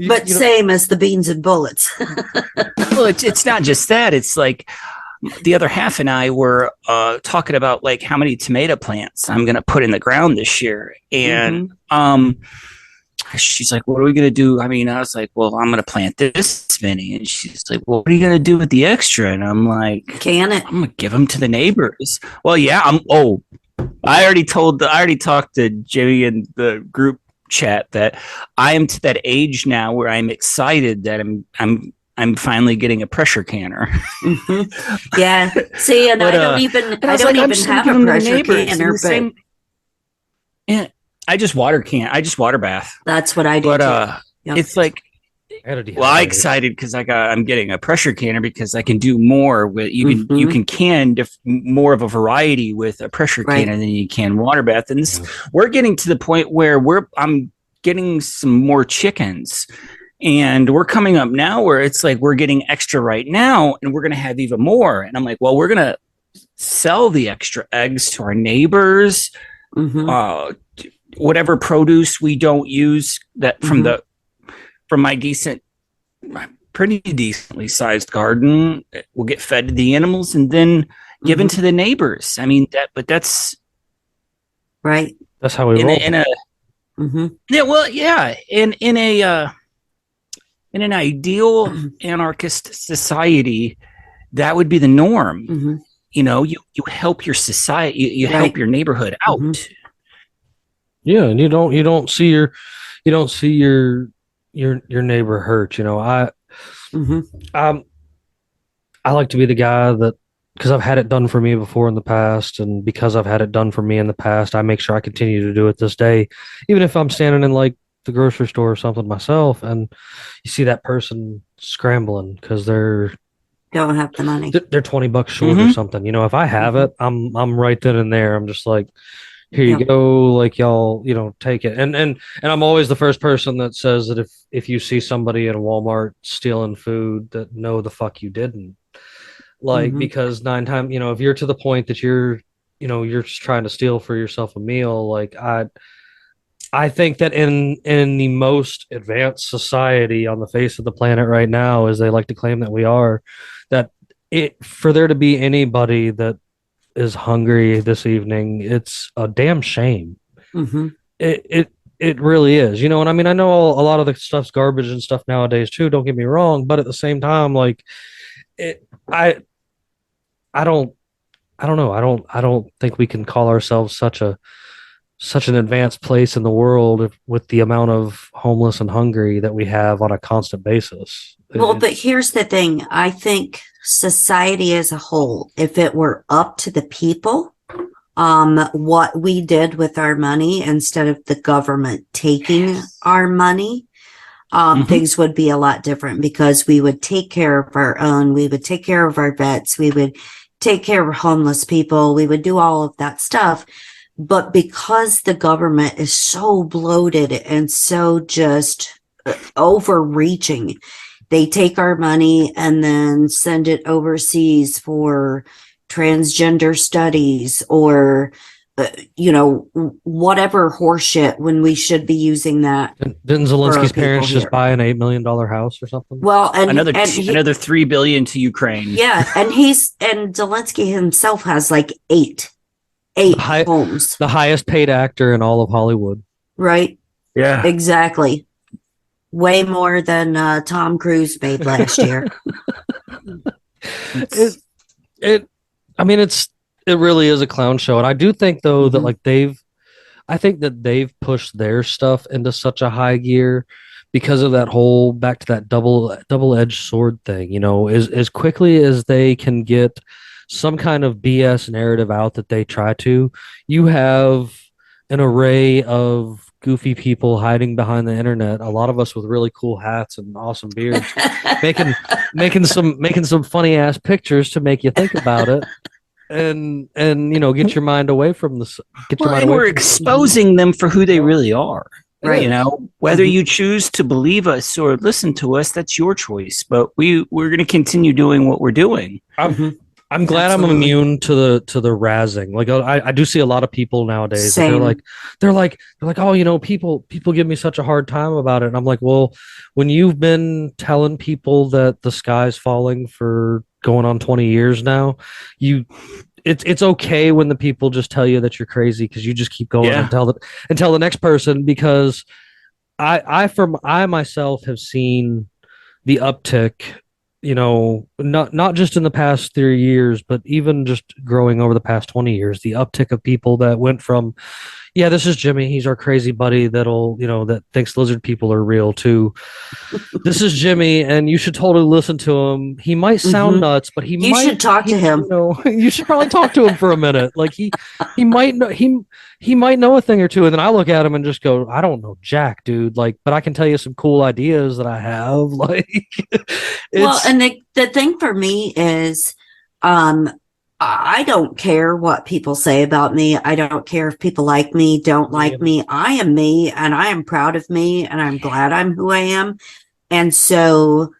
but same as the beans and bullets. Well, it's not just that. It's like the other half and I were talking about like how many tomato plants I'm going to put in the ground this year. And she's like, what are we going to do? I mean, I was like, well, I'm going to plant this many. And she's like, well, what are you going to do with the extra? And I'm like, Can it? I'm going to give them to the neighbors. Well, yeah, I already talked to Jimmy in the group chat that I am to that age now where I'm excited that I'm finally getting a pressure canner. Yeah. See, and But, I don't even have a pressure canner, but yeah, I just water bath. that's what I do. But Yep. it's like, I'm excited because I'm getting a pressure canner because I can do more with you can more of a variety with a pressure canner than you can water bath. And we're getting to the point where I'm getting some more chickens. And we're coming up now where it's like we're getting extra right now and we're going to have even more. And I'm like, well, we're going to sell the extra eggs to our neighbors. Whatever produce we don't use that from my pretty decently sized garden will get fed to the animals and then given to the neighbors. I mean, that's right. That's how we roll. Yeah, well, yeah. In an ideal anarchist society, that would be the norm. You help your society, you help your neighborhood out. Yeah, and you don't see your neighbor hurt. I like to be the guy that, because I've had it done for me before in the past, and because I've had it done for me in the past, I make sure I continue to do it this day, even if I'm standing in like the grocery store or something myself, and you see that person scrambling because they're Don't have the money. They're $20 short or something. If I have it, I'm right then and there. I'm just like, here you go, like, y'all, take it. And I'm always the first person that says that if you see somebody in Walmart stealing food, that no, the fuck you didn't. Like, because 9 times, if you're to the point that you're just trying to steal for yourself a meal, like, I think that in the most advanced society on the face of the planet right now, as they like to claim that we are, that for there to be anybody that is hungry this evening, it's a damn shame. It really is. You know what I mean? I know a lot of the stuff's garbage and stuff nowadays too, don't get me wrong, but at the same time, like, I don't know. I don't think we can call ourselves such an advanced place in the world with the amount of homeless and hungry that we have on a constant basis. Well, but here's the thing. I think society as a whole, if it were up to the people, what we did with our money instead of the government taking our money, things would be a lot different, because we would take care of our own, we would take care of our vets, we would take care of homeless people, we would do all of that stuff. But because the government is so bloated and so just overreaching, they take our money and then send it overseas for transgender studies or, whatever horseshit, when we should be using that. Didn't Zelensky's parents just buy an $8 million house or something? Well, and another $3 billion to Ukraine. Yeah, and Zelensky himself has like eight homes. The highest paid actor in all of Hollywood. Right? Yeah. Exactly. Way more than Tom Cruise made last year. It really is a clown show. And I do think though that like they've pushed their stuff into such a high gear because of that whole back to that double-edged sword thing, as quickly as they can get some kind of BS narrative out that they try to, you have an array of goofy people hiding behind the internet. A lot of us with really cool hats and awesome beards, making some funny ass pictures to make you think about it, and get your mind away from this. Get your mind and away. We're exposing them for who they really are. Right. You know, whether you choose to believe us or listen to us, that's your choice. But we're going to continue doing what we're doing. I'm glad I'm immune to the razzing. Like I do see a lot of people nowadays. They're like, oh, people give me such a hard time about it. And I'm like, well, when you've been telling people that the sky's falling for going on 20 years now, it's okay when the people just tell you that you're crazy because you just keep going and tell the next person, because I myself have seen the uptick, not just in the past 3 years, but even just growing over the past 20 years, the uptick of people that went from, yeah, this is Jimmy, he's our crazy buddy that thinks lizard people are real, to this is Jimmy and you should totally listen to him. He might sound nuts, but you should talk to him. You should probably talk to him for a minute. Like he might know he might know a thing or two. And then I look at him and just go, I don't know jack, dude. Like, but I can tell you some cool ideas that I have. Like, well, and the thing for me is, I don't care what people say about me. I don't care if people like me, don't like me. I am me, and I am proud of me, and I'm glad I'm who I am. And so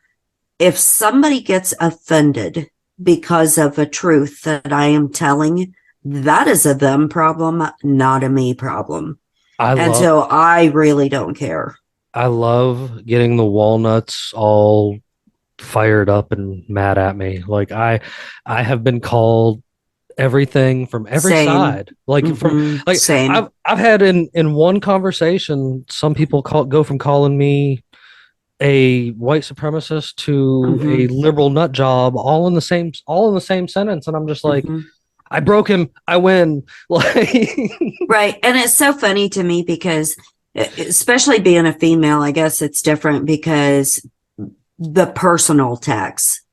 if somebody gets offended because of a truth that I am telling, that is a them problem, not a me problem. So I really don't care. I love getting the walnuts all fired up and mad at me. Like I have been called everything from every side. Like from like same. I've had in one conversation, some people go from calling me a white supremacist to a liberal nut job, all in the same sentence, and I'm just like, I broke him, I win. Like, right. And it's so funny to me because, especially being a female, I guess it's different because the personal attacks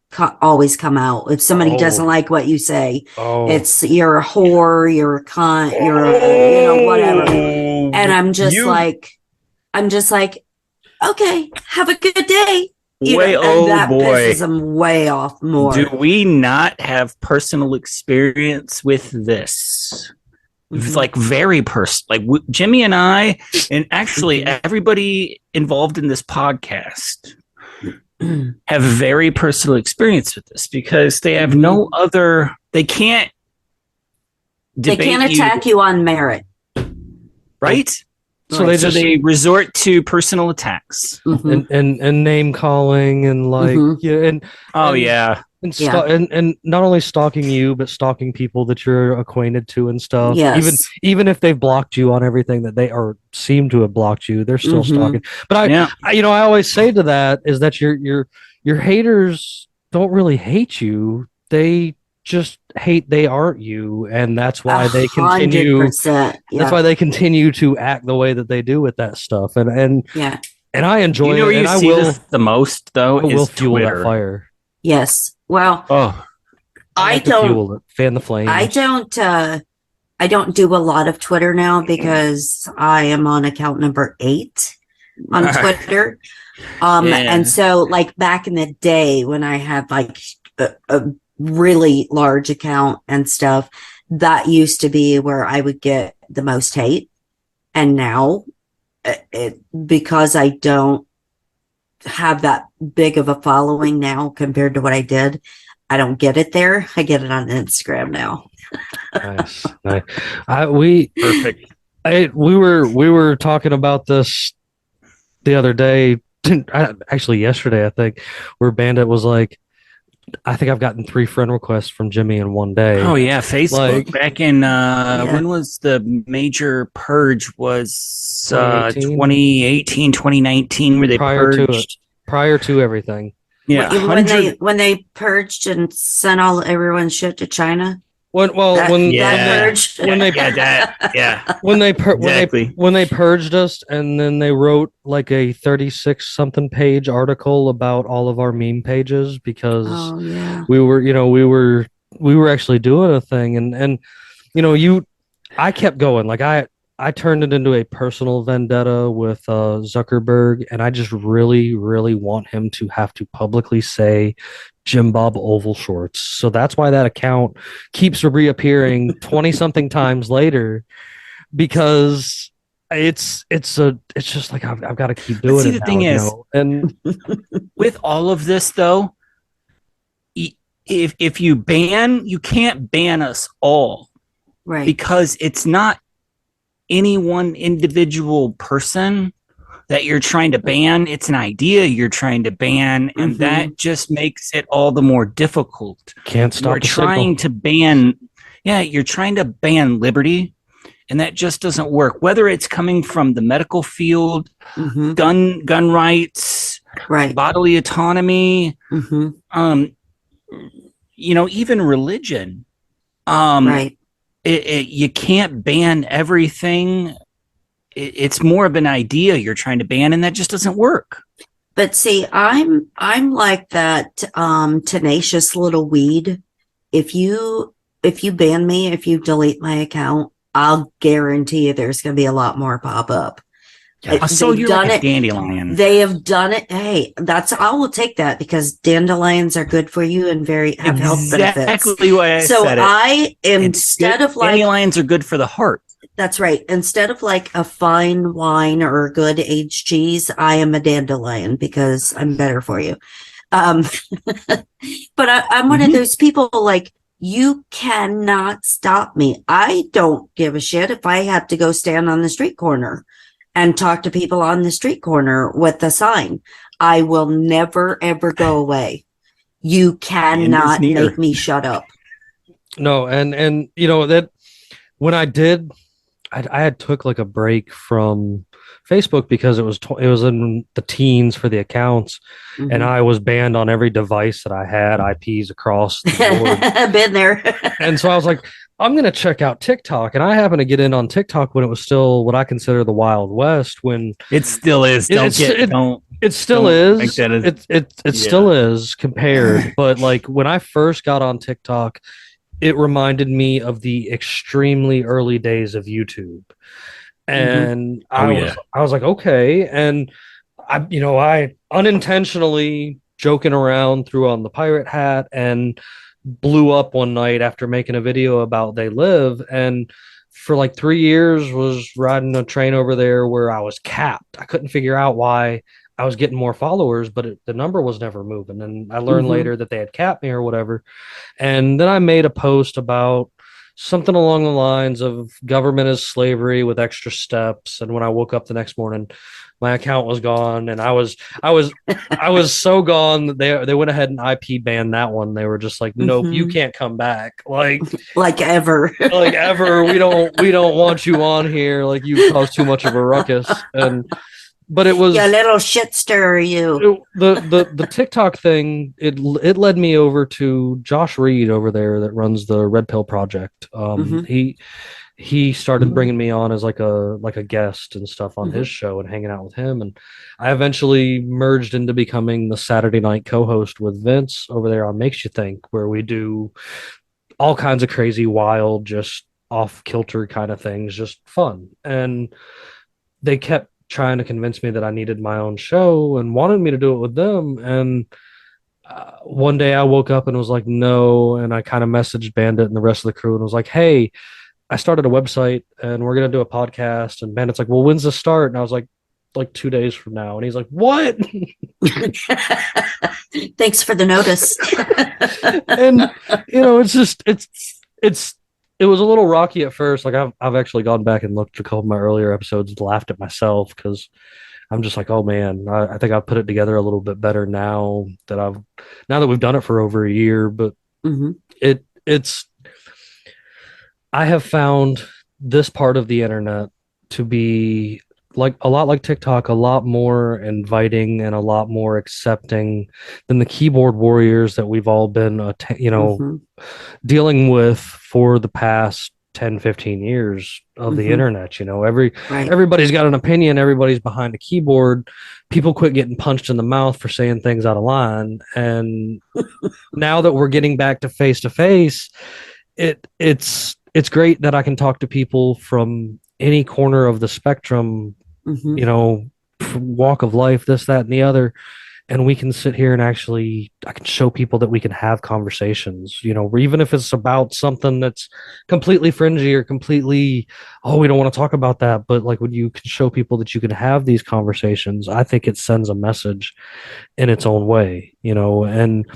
always come out. If somebody doesn't like what you say, it's you're a whore, you're a cunt, you're a, whatever. And I'm just like, okay, have a good day. That pisses them way off more. Do we not have personal experience with this? It's like very personal. Like Jimmy and I, and actually everybody involved in this podcast, have very personal experience with this because they have no other. They can't. They can't attack you on merit, right? So they resort to personal attacks and name calling and like and not only stalking you but stalking people that you're acquainted to and stuff. Yes. Even if they've blocked you on everything that they or seem to have blocked you, they're still stalking. But I always say to that is that your haters don't really hate you. They just hate they aren't you, and that's why they continue. 100%, That's why they continue to act the way that they do with that stuff. And I enjoy it. And I will this the most though. I will fuel that fire. Yes. Well, I don't fan the flame. I don't do a lot of Twitter now because I am on account number 8 on Twitter. And so like back in the day when I had like a really large account and stuff, that used to be where I would get the most hate. And now because I don't have that big of a following now compared to what I did, I don't get it there. I get it on Instagram now. Nice. Perfect. We were talking about this the other day, actually yesterday, I think, where Bandit was like, I think I've gotten 3 friend requests from Jimmy in one day. Oh yeah, Facebook. Back in when was the major purge? Was 2018, 2019, where they purged prior to everything. Yeah, when they purged and sent everyone's shit to China. When they purged us, and then they wrote like a 36 something page article about all of our meme pages because we were actually doing a thing, and I kept going. Like I turned it into a personal vendetta with Zuckerberg, and I just really, really want him to have to publicly say Jimbob oval shorts. So that's why that account keeps reappearing 20 something times later, because it's just like I've got to keep But doing see, it the now, thing you is, know. And with all of this, though, if you ban, you can't ban us all, Right. because it's not any one individual person that you're trying to ban. It's an idea you're trying to ban, and that just makes it all the more difficult. can't stop You're the trying signal. to ban, yeah, you're trying to ban liberty, and that just doesn't work. Whether it's coming from the medical field, gun rights, Right. bodily autonomy, Mm-hmm. Even religion. Right. You can't ban everything. It's more of an idea you're trying to ban, and that just doesn't work. But see, I'm like that tenacious little weed. If you ban me, if you delete my account, I'll guarantee you there's going to be a lot more pop up. So you're like a dandelion. They have done it. Hey, I will take that, because dandelions are good for you and have health benefits. Exactly why I So said it. Instead of like, dandelions are good for the heart. that's right. Instead of like a fine wine or a good aged cheese, I am a dandelion because I'm better for you. But I'm one of those people, like, you cannot stop me. I don't give a shit if I have to go stand on the street corner and talk to people on the street corner with a sign. I will never, ever go away. You cannot make me shut up. No, and you know that when I did, I had took like a break from Facebook because it was in the teens for the accounts, and I was banned on every device that I had, IPs across the board. Been there. And so I was like, I'm gonna check out TikTok, and I happened to get in on TikTok when it was still what I consider the Wild West. When it still is. It still is. It still is compared, but like when I first got on TikTok, it reminded me of the extremely early days of YouTube. And I was like, okay. And I unintentionally, joking around, threw on the pirate hat and blew up one night after making a video about They Live. And for like 3 years was riding a train over there where I was capped. I couldn't figure out why I was getting more followers, but the number was never moving. And I learned later that they had capped me or whatever. And then I made a post about something along the lines of government is slavery with extra steps. And when I woke up the next morning, my account was gone, and I was so gone that they went ahead and IP banned that one. They were just like, nope, you can't come back. Like ever. Like ever. We don't want you on here. Like, you caused too much of a ruckus. But it was a little shit stir, you. The TikTok thing. It led me over to Josh Reed over there that runs the Red Pill Project. He started bringing me on as like a guest and stuff on his show and hanging out with him, and I eventually merged into becoming the Saturday night co-host with Vince over there on Makes You Think, where we do all kinds of crazy, wild, just off kilter kind of things, just fun. And they kept trying to convince me that I needed my own show and wanted me to do it with them. And one day I woke up and was like, no. And I kind of messaged Bandit and the rest of the crew and was like, hey, I started a website and we're going to do a podcast. And Bandit's like, well, when's the start? And I was like 2 days from now. And he's like, what? Thanks for the notice. And, it was a little rocky at first. Like I've actually gone back and looked at a couple of my earlier episodes and laughed at myself because I'm just like, oh man, I think I've put it together a little bit better now that we've done it for over a year. But I have found this part of the internet to be like a lot like TikTok, a lot more inviting and a lot more accepting than the keyboard warriors that we've all been, dealing with for the past 10, 15 years of the internet. Everybody's got an opinion. Everybody's behind a keyboard. People quit getting punched in the mouth for saying things out of line. And now that we're getting back to face, it's great that I can talk to people from any corner of the spectrum, Mhm. you know, walk of life, this, that, and the other. And we can sit here and actually, I can show people that we can have conversations, you know, even if it's about something that's completely fringy or completely, oh, we don't want to talk about that. But like when you can show people that you can have these conversations, I think it sends a message in its own way, you know. And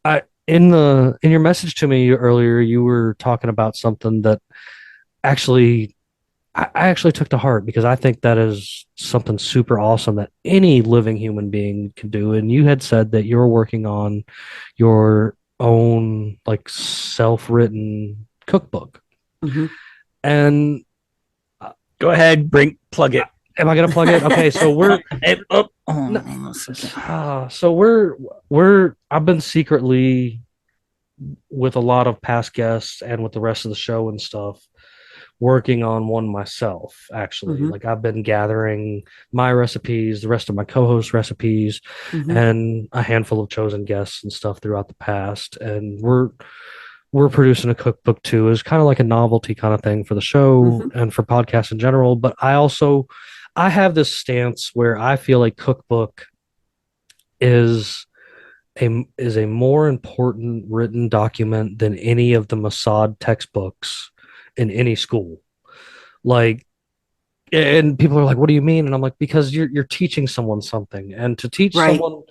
I, in your message to me earlier, you were talking about something that actually I actually took to heart because I think that is something super awesome that any living human being can do. And you had said that you're working on your own like self-written cookbook. Mhm. And Go ahead, plug it. am I gonna plug it? Okay, so we're so we're I've been secretly with a lot of past guests and with the rest of the show and stuff working on one myself actually. Mhm. Like I've been gathering my recipes, the rest of my co-host recipes, Mhm. and a handful of chosen guests and stuff throughout the past. And we're producing a cookbook too. It's kind of like a novelty kind of thing for the show Mhm. and for podcasts in general. But I have this stance where I feel like cookbook is a more important written document than any of the Mossad textbooks in any school. Like, and people are like, "What do you mean?" And I'm like, "Because you're teaching someone something, and to teach Right. someone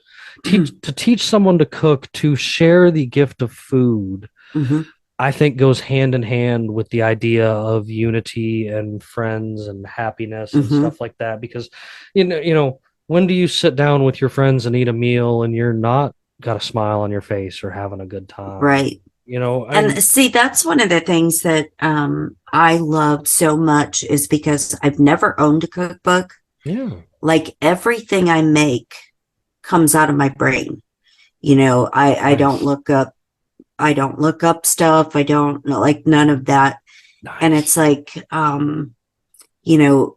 to teach someone to cook, to share the gift of food, Mhm. I think goes hand in hand with the idea of unity and friends and happiness and Mhm. stuff like that. Because, when do you sit down with your friends and eat a meal and you're not got a smile on your face or having a good time? Right. And see, that's one of the things that I loved so much is because I've never owned a cookbook. yeah, Like everything I make comes out of my brain. I don't look up stuff. I don't know, like none of that. nice. And it's like, you know,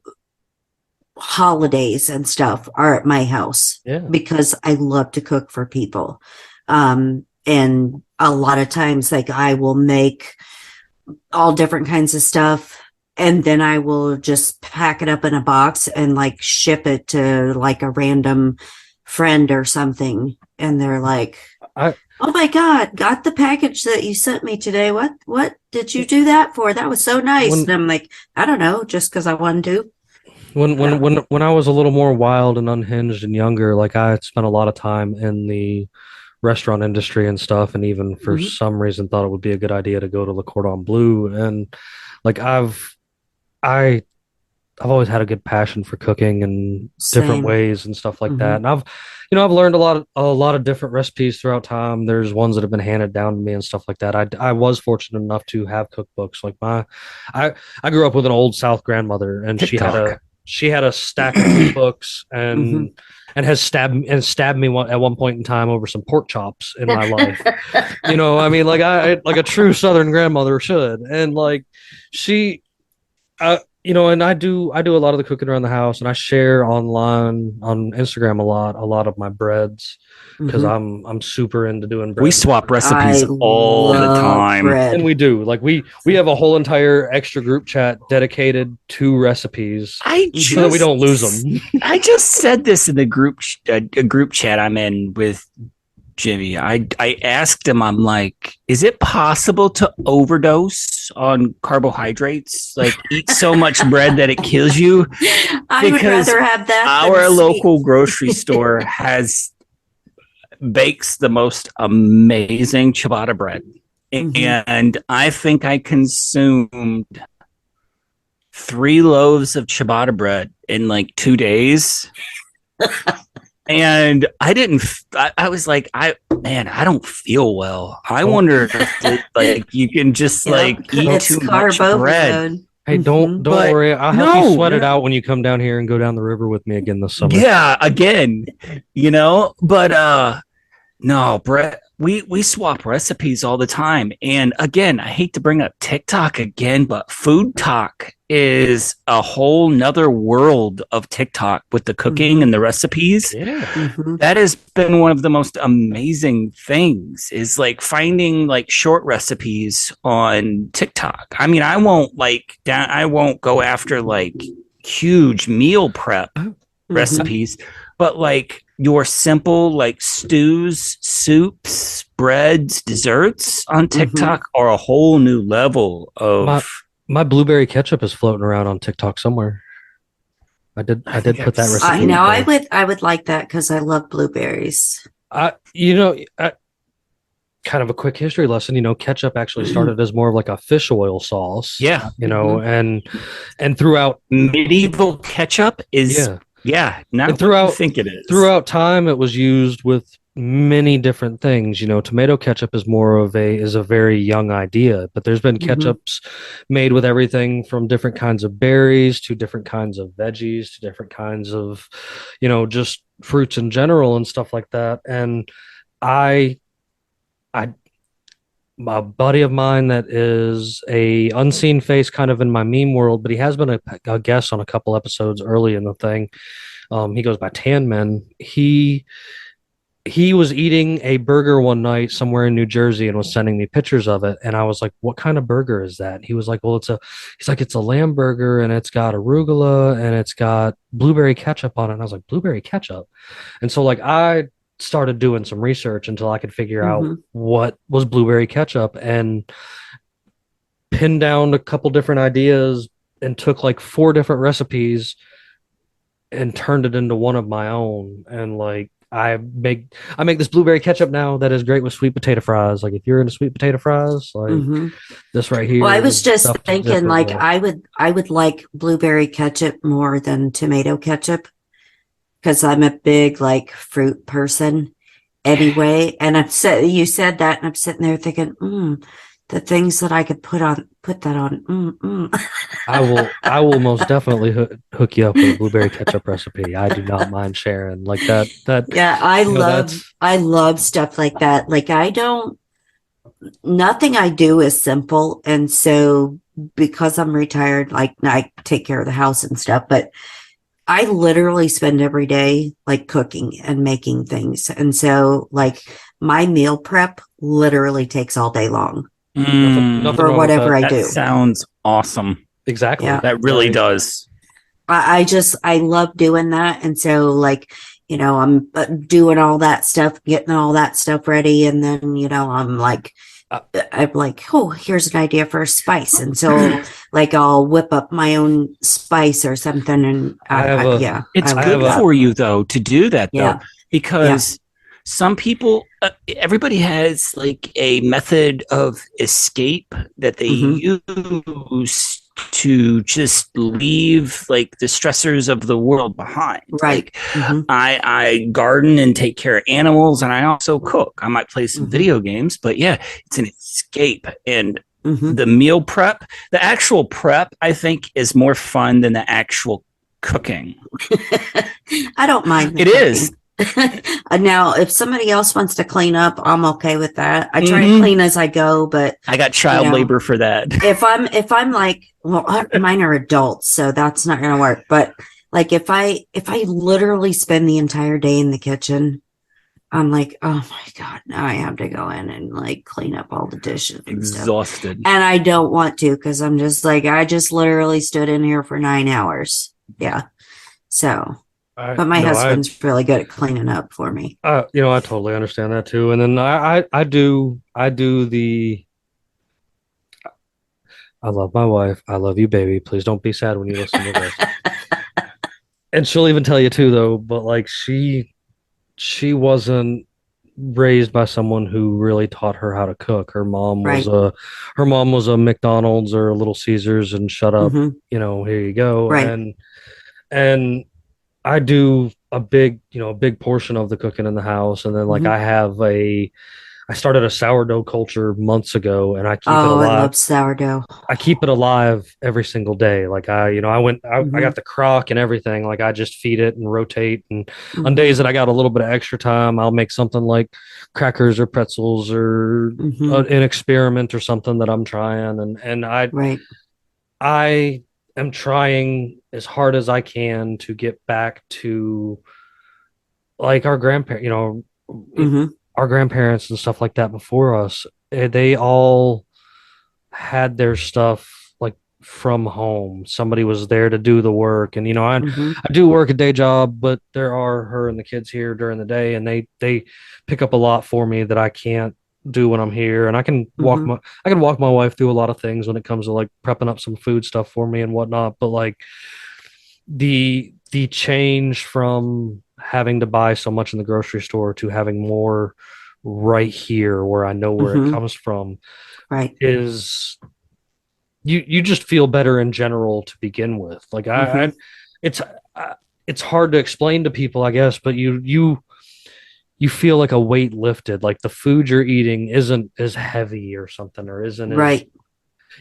holidays and stuff are at my house Yeah. because I love to cook for people. And a lot of times, like I will make all different kinds of stuff and then I will just pack it up in a box and like ship it to like a random friend or something. And they're like, oh my God, got the package that you sent me today. What did you do that for? That was so nice. And I'm like, I don't know, just because I wanted to. When I was a little more wild and unhinged and younger, like I had spent a lot of time in the restaurant industry and stuff, and even for some reason thought it would be a good idea to go to Le Cordon Bleu. And like I've always had a good passion for cooking and different Same. ways and stuff like that. And I've learned a lot of different recipes throughout time. There's ones that have been handed down to me and stuff like that. I was fortunate enough to have cookbooks. Like I grew up with an old South grandmother, and she had a stack of cookbooks and has stabbed me at one point in time over some pork chops in my life. I mean, like like a true Southern grandmother should. And like she, and I do a lot of the cooking around the house, and I share online on Instagram a lot of my breads because I'm super into doing bread. We swap recipes all the time, bread. And we do like we have a whole entire extra group chat dedicated to recipes so that we don't lose them. I just said this in the group chat I'm in with Jimmy. I asked him, I'm like, is it possible to overdose on carbohydrates? Like eat so much bread that it kills you? I would rather have that. Our local grocery store bakes the most amazing ciabatta bread. And I think I consumed 3 loaves of ciabatta bread in like 2 days. And I was like, I don't feel well. I wonder if like you can just like eat too much bread. Hey, don't worry. I'll help you sweat it out when you come down here and go down the river with me again this summer. Yeah, again, but no, bread. We swap recipes all the time. And again, I hate to bring up TikTok again, but food talk is a whole nother world of TikTok with the cooking and the recipes. Yeah. That has been one of the most amazing things, is like finding like short recipes on TikTok. I mean, I won't go after like huge meal prep recipes, but like your simple like stews, soups, breads, desserts on TikTok are a whole new level of. My blueberry ketchup is floating around on TikTok somewhere. I did put that recipe. No, I would like that because I love blueberries. Kind of a quick history lesson. Ketchup actually started as more of like a fish oil sauce. Yeah. And throughout medieval ketchup is not what you think it is. Throughout time, it was used with many different things. Tomato ketchup is a very young idea, but there's been ketchups made with everything from different kinds of berries to different kinds of veggies to different kinds of just fruits in general and stuff like that. And a buddy of mine that is a unseen face kind of in my meme world, but he has been a guest on a couple episodes early in the thing. He goes by Tan Man. He was eating a burger one night somewhere in New Jersey and was sending me pictures of it. And I was like, what kind of burger is that? And he was like, well, it's a lamb burger and it's got arugula and it's got blueberry ketchup on it. And I was like, blueberry ketchup? And so like I started doing some research until I could figure out what was blueberry ketchup and pinned down a couple different ideas and took like 4 different recipes and turned it into one of my own. And like, I make this blueberry ketchup now that is great with sweet potato fries. Like if you're into sweet potato fries, like this right here. Well, I was just thinking like I would like blueberry ketchup more than tomato ketchup because I'm a big like fruit person anyway. And you said that and I'm sitting there thinking, the things that I could put that on. I will most definitely hook you up with a blueberry ketchup recipe. I do not mind sharing like that. Yeah, I love stuff like that. Like nothing I do is simple. And so because I'm retired, like I take care of the house and stuff, but I literally spend every day like cooking and making things. And so like my meal prep literally takes all day long. Nothing for whatever I do. Sounds awesome. Exactly. Yeah. That really does. I love doing that. And so like, I'm doing all that stuff, getting all that stuff ready. And then, I'm like, oh, here's an idea for a spice. And so like, I'll whip up my own spice or something. And it's good for you though, to do that though, because some people, everybody has like a method of escape that they use to just leave like the stressors of the world behind. Right. Like I garden and take care of animals, and I also cook. I might play some video games, but it's an escape. And the meal prep, the actual prep, I think is more fun than the actual cooking. I don't mind. It is. Now, if somebody else wants to clean up, I'm okay with that. I try to clean as I go, but I got child labor for that. if I'm like, well, mine are adults, so that's not going to work. But like, if I literally spend the entire day in the kitchen, I'm like, oh my God, now I have to go in and like clean up all the dishes. Exhausted. And I don't want to, because I'm just like, I just literally stood in here for 9 hours. Yeah. So. But my husband's really good at cleaning up for me. I totally understand that too. And then I love my wife. I love you, baby. Please don't be sad when you listen to this. And she'll even tell you too, though. But like she wasn't raised by someone who really taught her how to cook. Her mom was a McDonald's or a Little Caesars and shut up. Here you go. Right. And I do a big portion of the cooking in the house. And then like I started a sourdough culture months ago, and I keep it alive. I love sourdough. I keep it alive every single day. Like I got the crock and everything. Like I just feed it and rotate. And on days that I got a little bit of extra time, I'll make something like crackers or pretzels or an experiment or something that I'm trying. And I am trying as hard as I can to get back to like our grandparents, Mm-hmm. our grandparents and stuff like that before us. They all had their stuff like from home. Somebody was there to do the work. And Mm-hmm. I do work a day job, but there are her and the kids here during the day, and they pick up a lot for me that I can't do when I'm here. And Mm-hmm. I can walk my wife through a lot of things when it comes to like prepping up some food stuff for me and whatnot. But like the change from having to buy so much in the grocery store to having more right here where I know where it Mm-hmm. comes from Right. is you just feel better in general to begin with. Like Mm-hmm. it's it's hard to explain to people, I guess, but you feel like a weight lifted. Like the food you're eating isn't as heavy or something, or isn't as Right.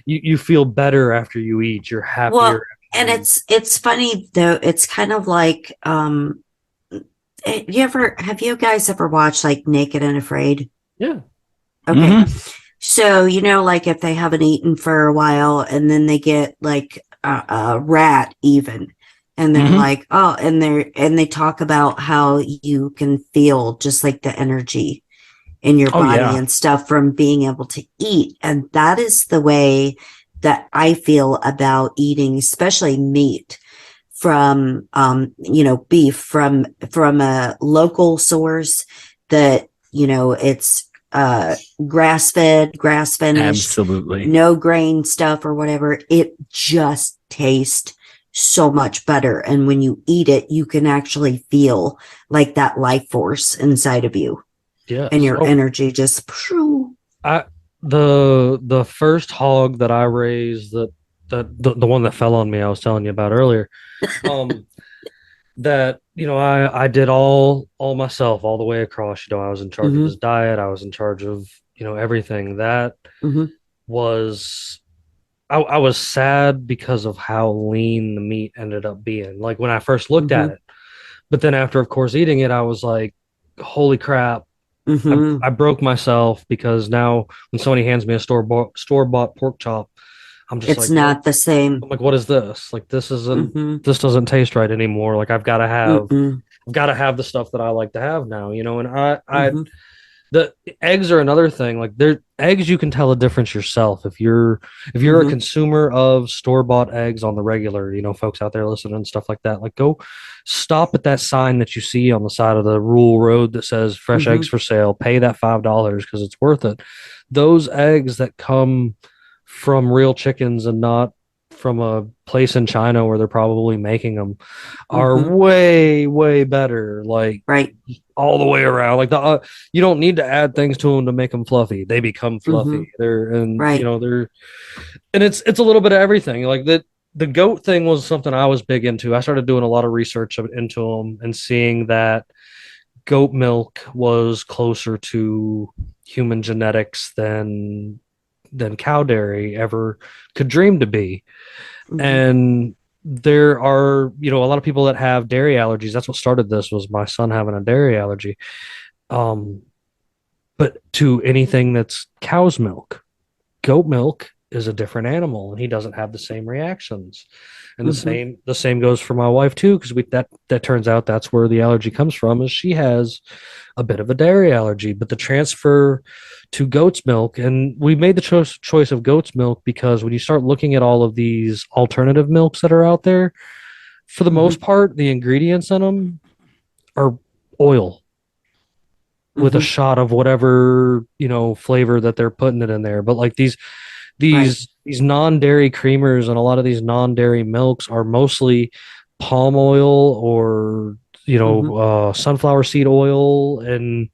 you feel better after you eat. You're happier Well, after and you eat. it's funny though. It's kind of like have you guys ever watched like Naked and Afraid? Yeah. Okay. So, like if they haven't eaten for a while and then they get like a rat even, and they're Mhm. like, oh, and they talk about how you can feel just like the energy in your Oh body yeah. and stuff from being able to eat. And that is the way that I feel about eating, especially meat from, beef from a local source that, it's, grass fed, grass finished, Absolutely. no grain stuff or whatever. It just tastes so much better. And when you eat it, you can actually feel like that life force inside of you and Yes. your energy just I the first hog that I raised the one that fell on me I was telling you about earlier, um that I did all myself all the way across. I was in charge of hmm his diet. I was in charge of everything. That hmm was I was sad because of how lean the meat ended up being. Like when I first looked at hmm it, but then after, of course, eating it, I was like, "Holy crap! hmm I broke myself," because now when somebody hands me a store bought pork chop, I'm just it's like, "What?" not the same. I'm like, "What is this? Like hmm this doesn't taste right anymore. Like hmm I've got to have the stuff that I like to have now, And I hmm the eggs are another thing. Like they're eggs, you can tell a difference yourself if you're a hmm consumer of store bought eggs on the regular. Folks out there listening and stuff like that. Like go stop at that sign that you see on the side of the rural road that says fresh eggs hmm for sale. Pay that $5 because it's worth it. Those eggs that come from real chickens and not from a place in China where they're probably making them are hmm way, way better. Like Right. all the way around. Like you don't need to add things to them to make them fluffy. They become hmm fluffy. They're and Right. they're and it's a little bit of everything. Like the goat thing was something I was big into. I started doing a lot of research into them and seeing that goat milk was closer to human genetics than cow dairy ever could dream to be. hmm And there are, a lot of people that have dairy allergies. That's what started this was my son having a dairy allergy. Um, but to anything that's cow's milk, goat milk is a different animal, and he doesn't have the same reactions. And hmm the same goes for my wife too, because we that turns out that's where the allergy comes from. Is she has a bit of a dairy allergy, but the transfer to goat's milk, and we made the choice of goat's milk because when you start looking at all of these alternative milks that are out there, for the hmm most part, the ingredients in them are oil with a hmm shot of whatever flavor that they're putting it in there. But like Right. these non-dairy creamers and a lot of these non-dairy milks are mostly palm oil or hmm sunflower seed oil and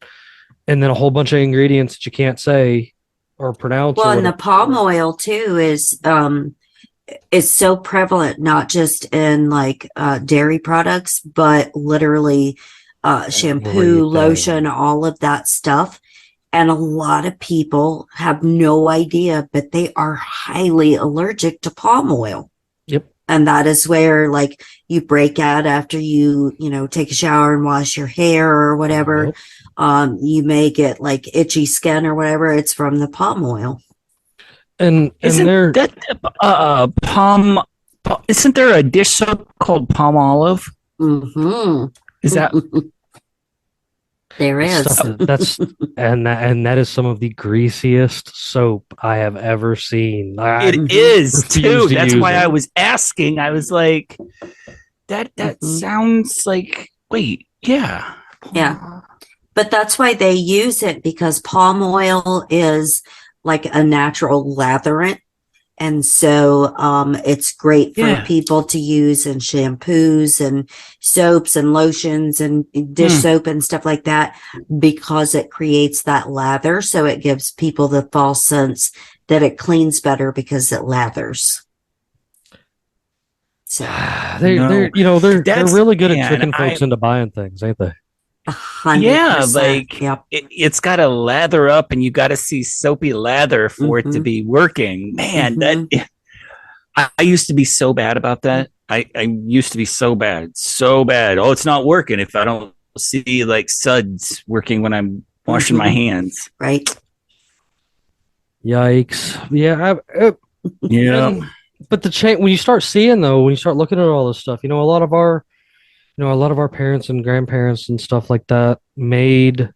then a whole bunch of ingredients that you can't say or pronounce or Well, and the whatever. palm oil too is so prevalent, not just in like dairy products, but literally shampoo, lotion, Everything. all of that stuff. And a lot of people have no idea, but they are highly allergic to palm oil. Yep. And that is where like you break out after you take a shower and wash your hair or whatever. Yep. You may get like itchy skin or whatever. It's from the palm oil. And Isn't they're that palm Isn't there a dish soap called palm olive? Mm-hmm. Is that There is. That's and that is some of the greasiest soap I have ever seen. it is too? to That's use why it. I was asking. I was like, that sounds like yeah. Yeah. But that's why they use it, because palm oil is like a natural latherant. And so it's great for people to use in shampoos and soaps and lotions and dish soap and stuff like that, because it creates that lather. So it gives people the false sense that it cleans better because it lathers. So they're really good at tricking folks into buying things, ain't they? 100%. Like it's got to lather up, and you got to see soapy lather for it to be working. Man, that I used to be so bad about that. I used to be so bad. Oh, it's not working if I don't see like suds working when I'm washing my hands. Right. Yikes. Yeah. Yeah. But the change, when you start seeing though, when you start looking at all this stuff, a lot of our parents and grandparents and stuff like that made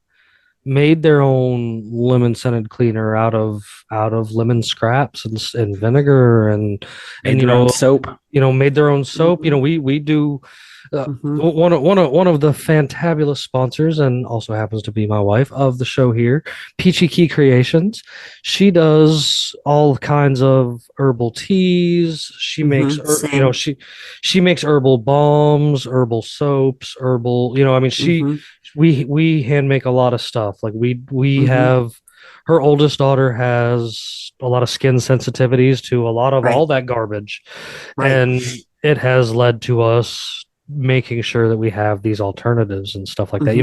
their own lemon scented cleaner out of lemon scraps and vinegar and their own soap. Made their own soap. We do. One of the fantabulous sponsors, and also happens to be my wife, of the show here, Peachy Key Creations. She does all kinds of herbal teas. She makes she makes herbal balms, herbal soaps, herbal. We hand make a lot of stuff. Like we have. Her oldest daughter has a lot of skin sensitivities to a lot of all that garbage, and it has led to us making sure that we have these alternatives and stuff like that.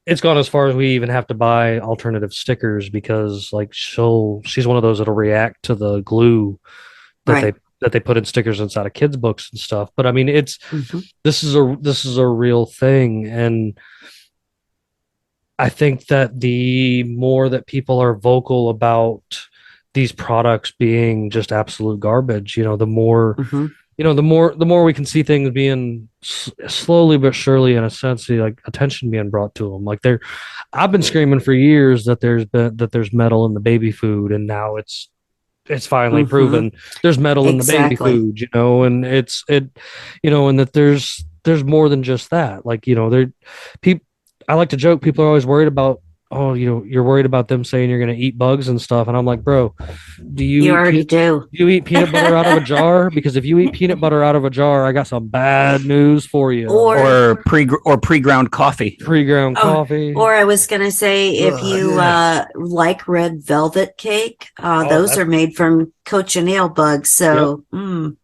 It's gone as far as we even have to buy alternative stickers, because like she's one of those that'll react to the glue that they put in stickers inside of kids' books and stuff. But I mean, this is a real thing, and I think that the more that people are vocal about these products being just absolute garbage, the more the more we can see things being slowly but surely, in a sense, like attention being brought to them. Like I've been screaming for years that there's metal in the baby food, and now it's finally proven there's metal in the baby food, and and that there's more than just that. Like, I like to joke, people are always worried about, you're worried about them saying you're going to eat bugs and stuff. And I'm like, bro, do you eat peanut butter out of a jar? Because if you eat peanut butter out of a jar, I got some bad news for you. Or pre-ground coffee. Coffee. Or I was going to say, if you like red velvet cake, those are made from cochineal bugs. So, a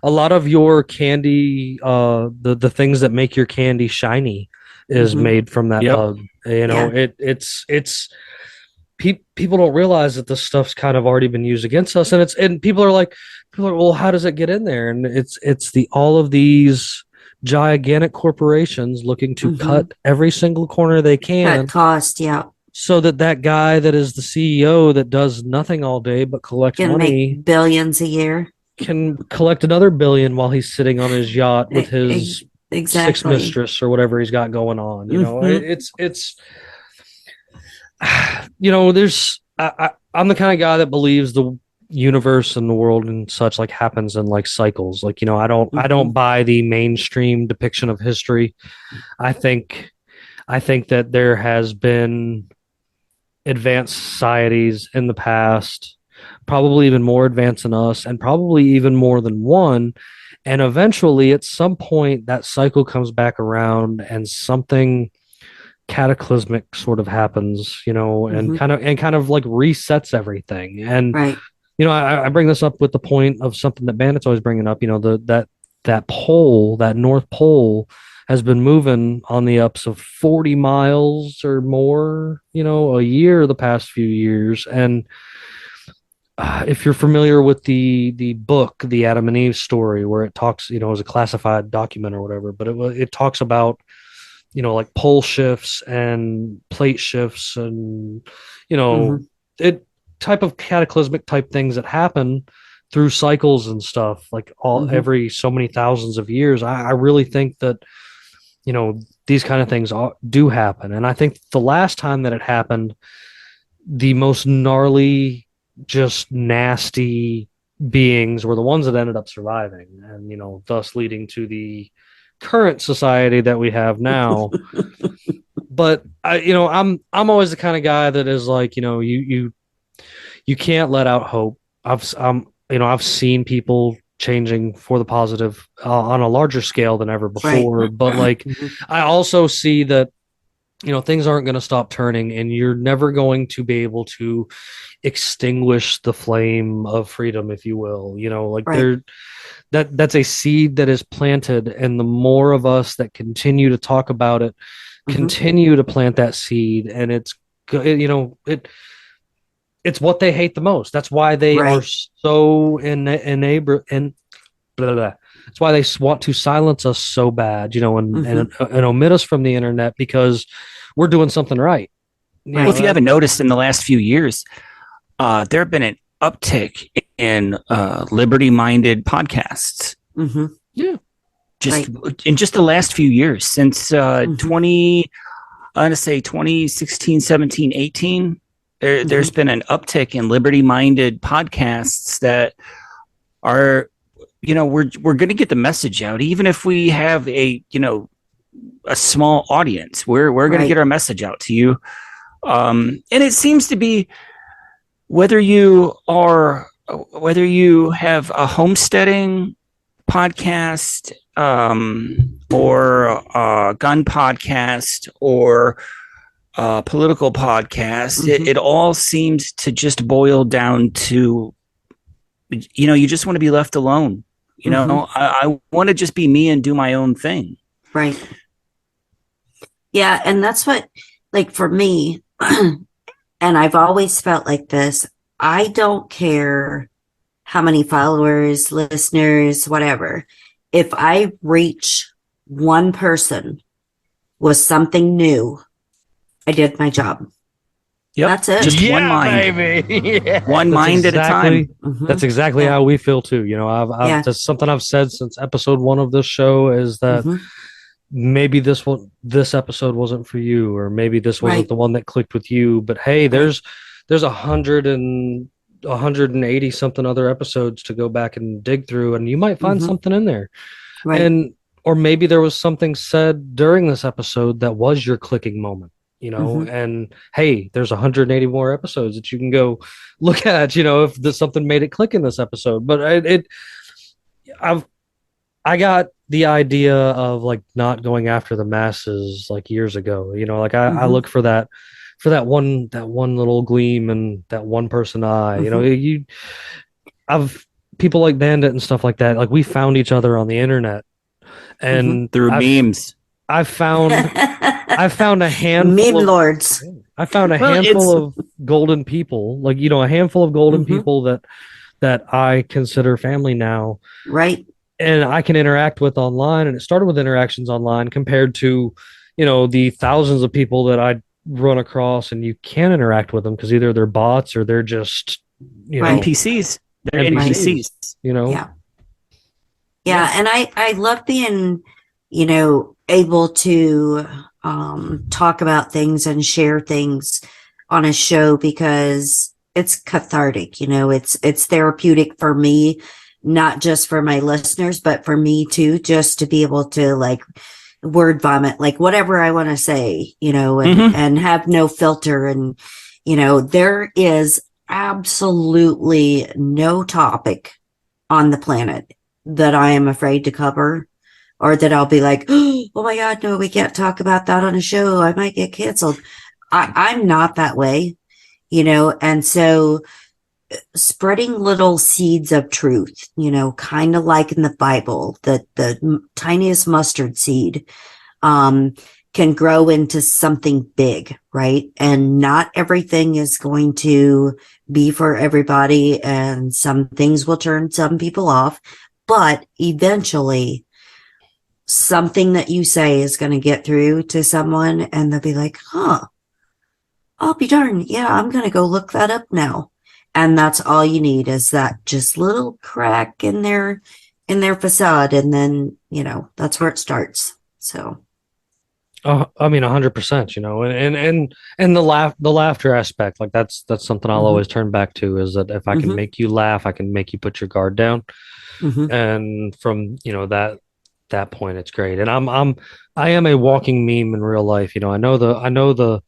lot of your candy, the things that make your candy shiny is made from that bug. It's people don't realize that this stuff's kind of already been used against us, and people are like, well, how does it get in there? And it's all of these gigantic corporations looking to cut every single corner they can. Cut cost, so that guy that is the CEO that does nothing all day but collects money, make billions a year, can collect another billion while he's sitting on his yacht with his sixth mistress or whatever he's got going on. I'm the kind of guy that believes the universe and the world and such like happens in like cycles. Like, I don't buy the mainstream depiction of history. I think that there has been advanced societies in the past, probably even more advanced than us, and probably even more than one. And eventually, at some point, that cycle comes back around, and something cataclysmic sort of happens, and kind of like resets everything. And I bring this up with the point of something that Bandit's always bringing up. That pole, that North Pole, has been moving on the ups of 40 miles or more, a year the past few years. And if you're familiar with the book, the Adam and Eve story, where it talks, it was a classified document or whatever, but it talks about, like pole shifts and plate shifts and, it type of cataclysmic type things that happen through cycles and stuff, like every so many thousands of years. I really think that, these kind of things do happen. And I think the last time that it happened, the most gnarly, just nasty beings were the ones that ended up surviving, and thus leading to the current society that we have now. But I'm always the kind of guy that is like, you can't let out hope. I've seen people changing for the positive on a larger scale than ever before. Right. But like, I also see that, things aren't going to stop turning, and you're never going to be able to extinguish the flame of freedom, if you will. Right. That's a seed that is planted, and the more of us that continue to talk about it, continue to plant that seed, and it's what they hate the most. That's why they are so that's why they want to silence us so bad, and omit us from the internet, because we're doing something right. If you haven't noticed, in the last few years, there have been an uptick in liberty-minded podcasts. Yeah. In just the last few years, since 2016, 17, 18, there's been an uptick in liberty-minded podcasts that are, we're going to get the message out, even if we have a small audience. We're going to get our message out to you. And it seems to be, whether you have a homesteading podcast, or a gun podcast, or a political podcast, it all seems to just boil down to, you just want to be left alone. I want to just be me and do my own thing. Right. Yeah. And that's what, like, for me, and I've always felt like this, I don't care how many followers, listeners, whatever. If I reach one person with something new, I did my job. Yep. That's it. Just one mind, baby. One mind at a time. That's exactly how we feel too. That's something I've said since episode 1 of this show, is that maybe this episode wasn't for you, or maybe this wasn't the one that clicked with you. But hey, there's 180 something other episodes to go back and dig through, and you might find something in there. Right. Or maybe there was something said during this episode that was your clicking moment. And hey, there's 180 more episodes that you can go look at, if there's something made it click in this episode. But I got the idea of like not going after the masses like years ago. I look for that one little gleam and that one person eye. I've people like Bandit and stuff like that. Like, we found each other on the internet, and through memes. I found a handful meme of lords. I found a handful of golden people, like, a handful of golden people that I consider family now. Right. And I can interact with online, and it started with interactions online compared to, the thousands of people that I run across, and you can't interact with them because either they're bots or they're just, NPCs. They're NPCs. Yeah. And I love being, able to talk about things and share things on a show, because it's cathartic. It's therapeutic for me, not just for my listeners, but for me too, just to be able to like word vomit, like whatever I want to say, and have no filter. And, there is absolutely no topic on the planet that I am afraid to cover, or that I'll be like, oh my God, no, we can't talk about that on a show. I might get canceled. I'm not that way, and so spreading little seeds of truth, kind of like in the Bible, that the tiniest mustard seed can grow into something big, right? And not everything is going to be for everybody, and some things will turn some people off, but eventually something that you say is going to get through to someone, and they'll be like, I'll be darned. Yeah, I'm going to go look that up now. And that's all you need is that just little crack in their facade. And then, that's where it starts. So. I mean, 100%, and the laughter aspect, like that's something I'll always turn back to, is that if I can make you laugh, I can make you put your guard down. And from, that point, it's great. And I am a walking meme in real life. I know the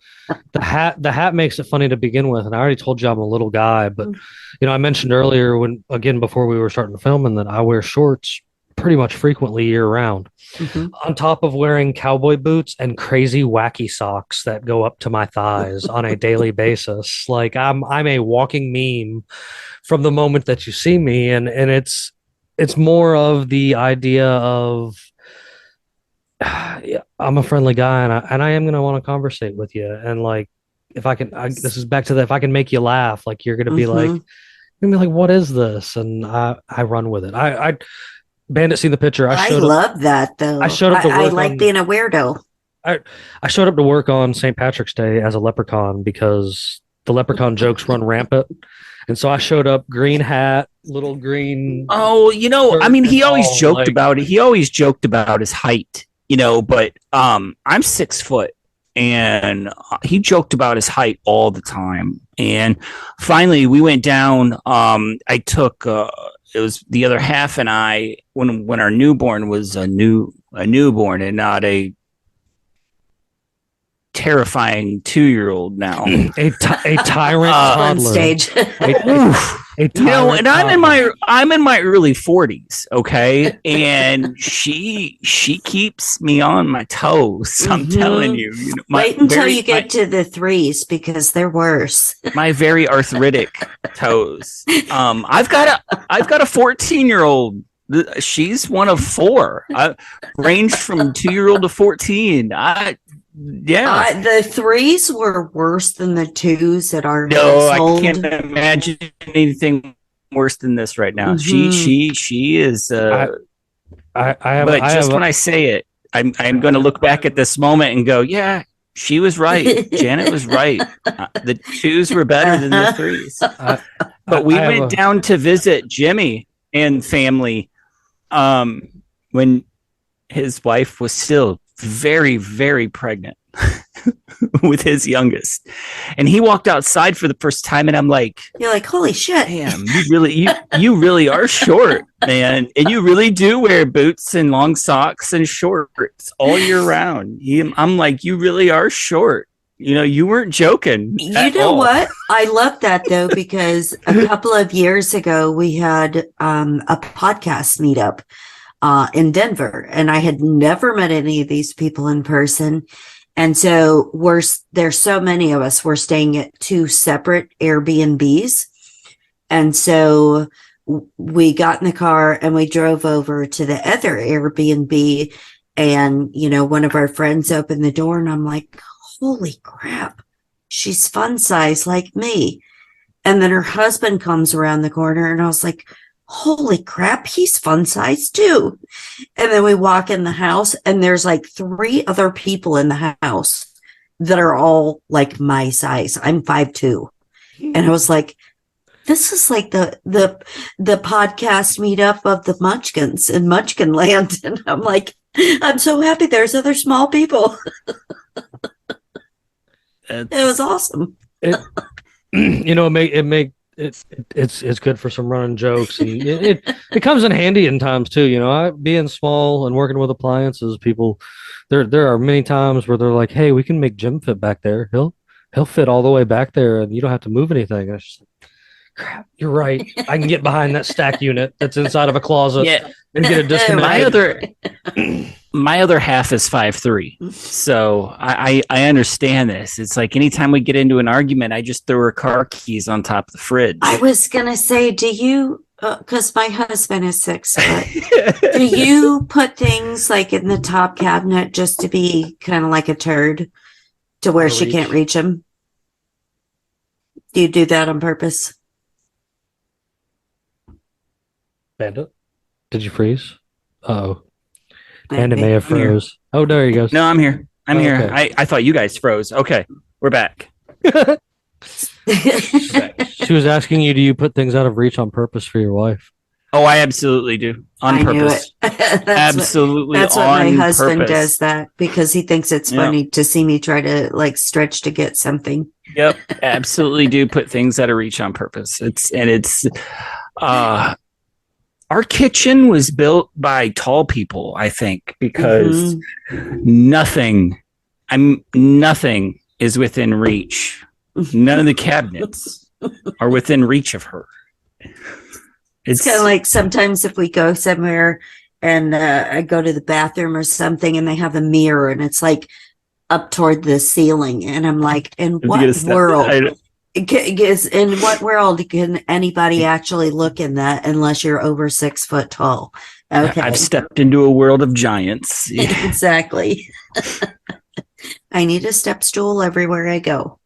hat makes it funny to begin with. And I already told you I'm a little guy, but I mentioned earlier before we were starting to film, and that I wear shorts pretty much frequently year round, on top of wearing cowboy boots and crazy wacky socks that go up to my thighs on a daily basis. Like I'm a walking meme from the moment that you see me. And it's more of the idea of, I'm a friendly guy, and I am going to want to conversate with you. And like, if I can, this is back to if I can make you laugh, like you're going to be like, what is this? And I run with it. I Bandit, seen the picture. I love that though. I showed up to work. I like being a weirdo. I showed up to work on St. Patrick's Day as a leprechaun because the leprechaun jokes run rampant. And so I showed up, green hat, little green. Oh, he always joked about it. He always joked about his height, but I'm 6 foot, and he joked about his height all the time. And finally we went down. I took, it was the other half and I, when our newborn was a newborn and not a terrifying 2-year-old now. a tyrant on toddler. stage. And I'm in my early 40s, okay? And she keeps me on my toes. I'm telling you. Wait until you get to the 3s, because they're worse. My very arthritic toes. I've got a 14-year-old. She's one of 4. I ranged from 2-year-old to 14. The 3s were worse than the 2s at our household. I can't imagine anything worse than this right now. She is. When I say it, I'm going to look back at this moment and go, yeah, she was right. Janet was right. The 2s were better than the 3s. But we went down to visit Jimmy and family when his wife was still very, very pregnant with his youngest, and he walked outside for the first time, and I'm like, you're like, holy shit, damn, you really are short, man, and you really do wear boots and long socks and shorts all year round. I'm like, you really are short. You weren't joking. What? I love that though, because a couple of years ago we had a podcast meetup in Denver, and I had never met any of these people in person. And so there's so many of us, we're staying at 2 separate Airbnbs. And so we got in the car and we drove over to the other Airbnb, and, one of our friends opened the door, and I'm like, holy crap, she's fun size like me. And then her husband comes around the corner, and I was like, holy crap, he's fun size too. And then we walk in the house, and there's like 3 other people in the house that are all like my size. I'm 5'2". And I was like, this is like the podcast meetup of the Munchkins in Munchkin Land. And I'm like, I'm so happy there's other small people. It was awesome. It's good for some running jokes, and it comes in handy in times too. Being small and working with appliances, people, there are many times where they're like, hey, we can make Jim fit back there. He'll fit all the way back there, and you don't have to move anything. And it's just like, crap, you're right. I can get behind that stack unit that's inside of a closet and get a disconnect. My other half is 5'3", so I understand this. It's like anytime we get into an argument, I just throw her car keys on top of the fridge. I was gonna say, do you? Because my husband is 6 foot. Do you put things like in the top cabinet just to be kind of like a turd, to where she can't reach them? Do you do that on purpose? Bandit, did you freeze? Uh-oh. Bandit may have froze. Oh, there he goes. No, I'm here. I'm here. Okay. I thought you guys froze. Okay, we're back. She was asking you, do you put things out of reach on purpose for your wife? Oh, I absolutely do. On I purpose. knew it. Absolutely That's what on my husband purpose. does that because he thinks it's Yeah. funny to see me try to like stretch to get something. Yep, absolutely do put things out of reach on purpose. It's our kitchen was built by tall people, I think, because nothing is within reach. None of the cabinets are within reach of her. It's kind of like sometimes if we go somewhere and I go to the bathroom or something and they have a mirror and it's like up toward the ceiling. And I'm like, in what world? In what world can anybody actually look in that unless you're over 6 foot tall? Okay. I've stepped into a world of giants. Exactly. I need a step stool everywhere I go.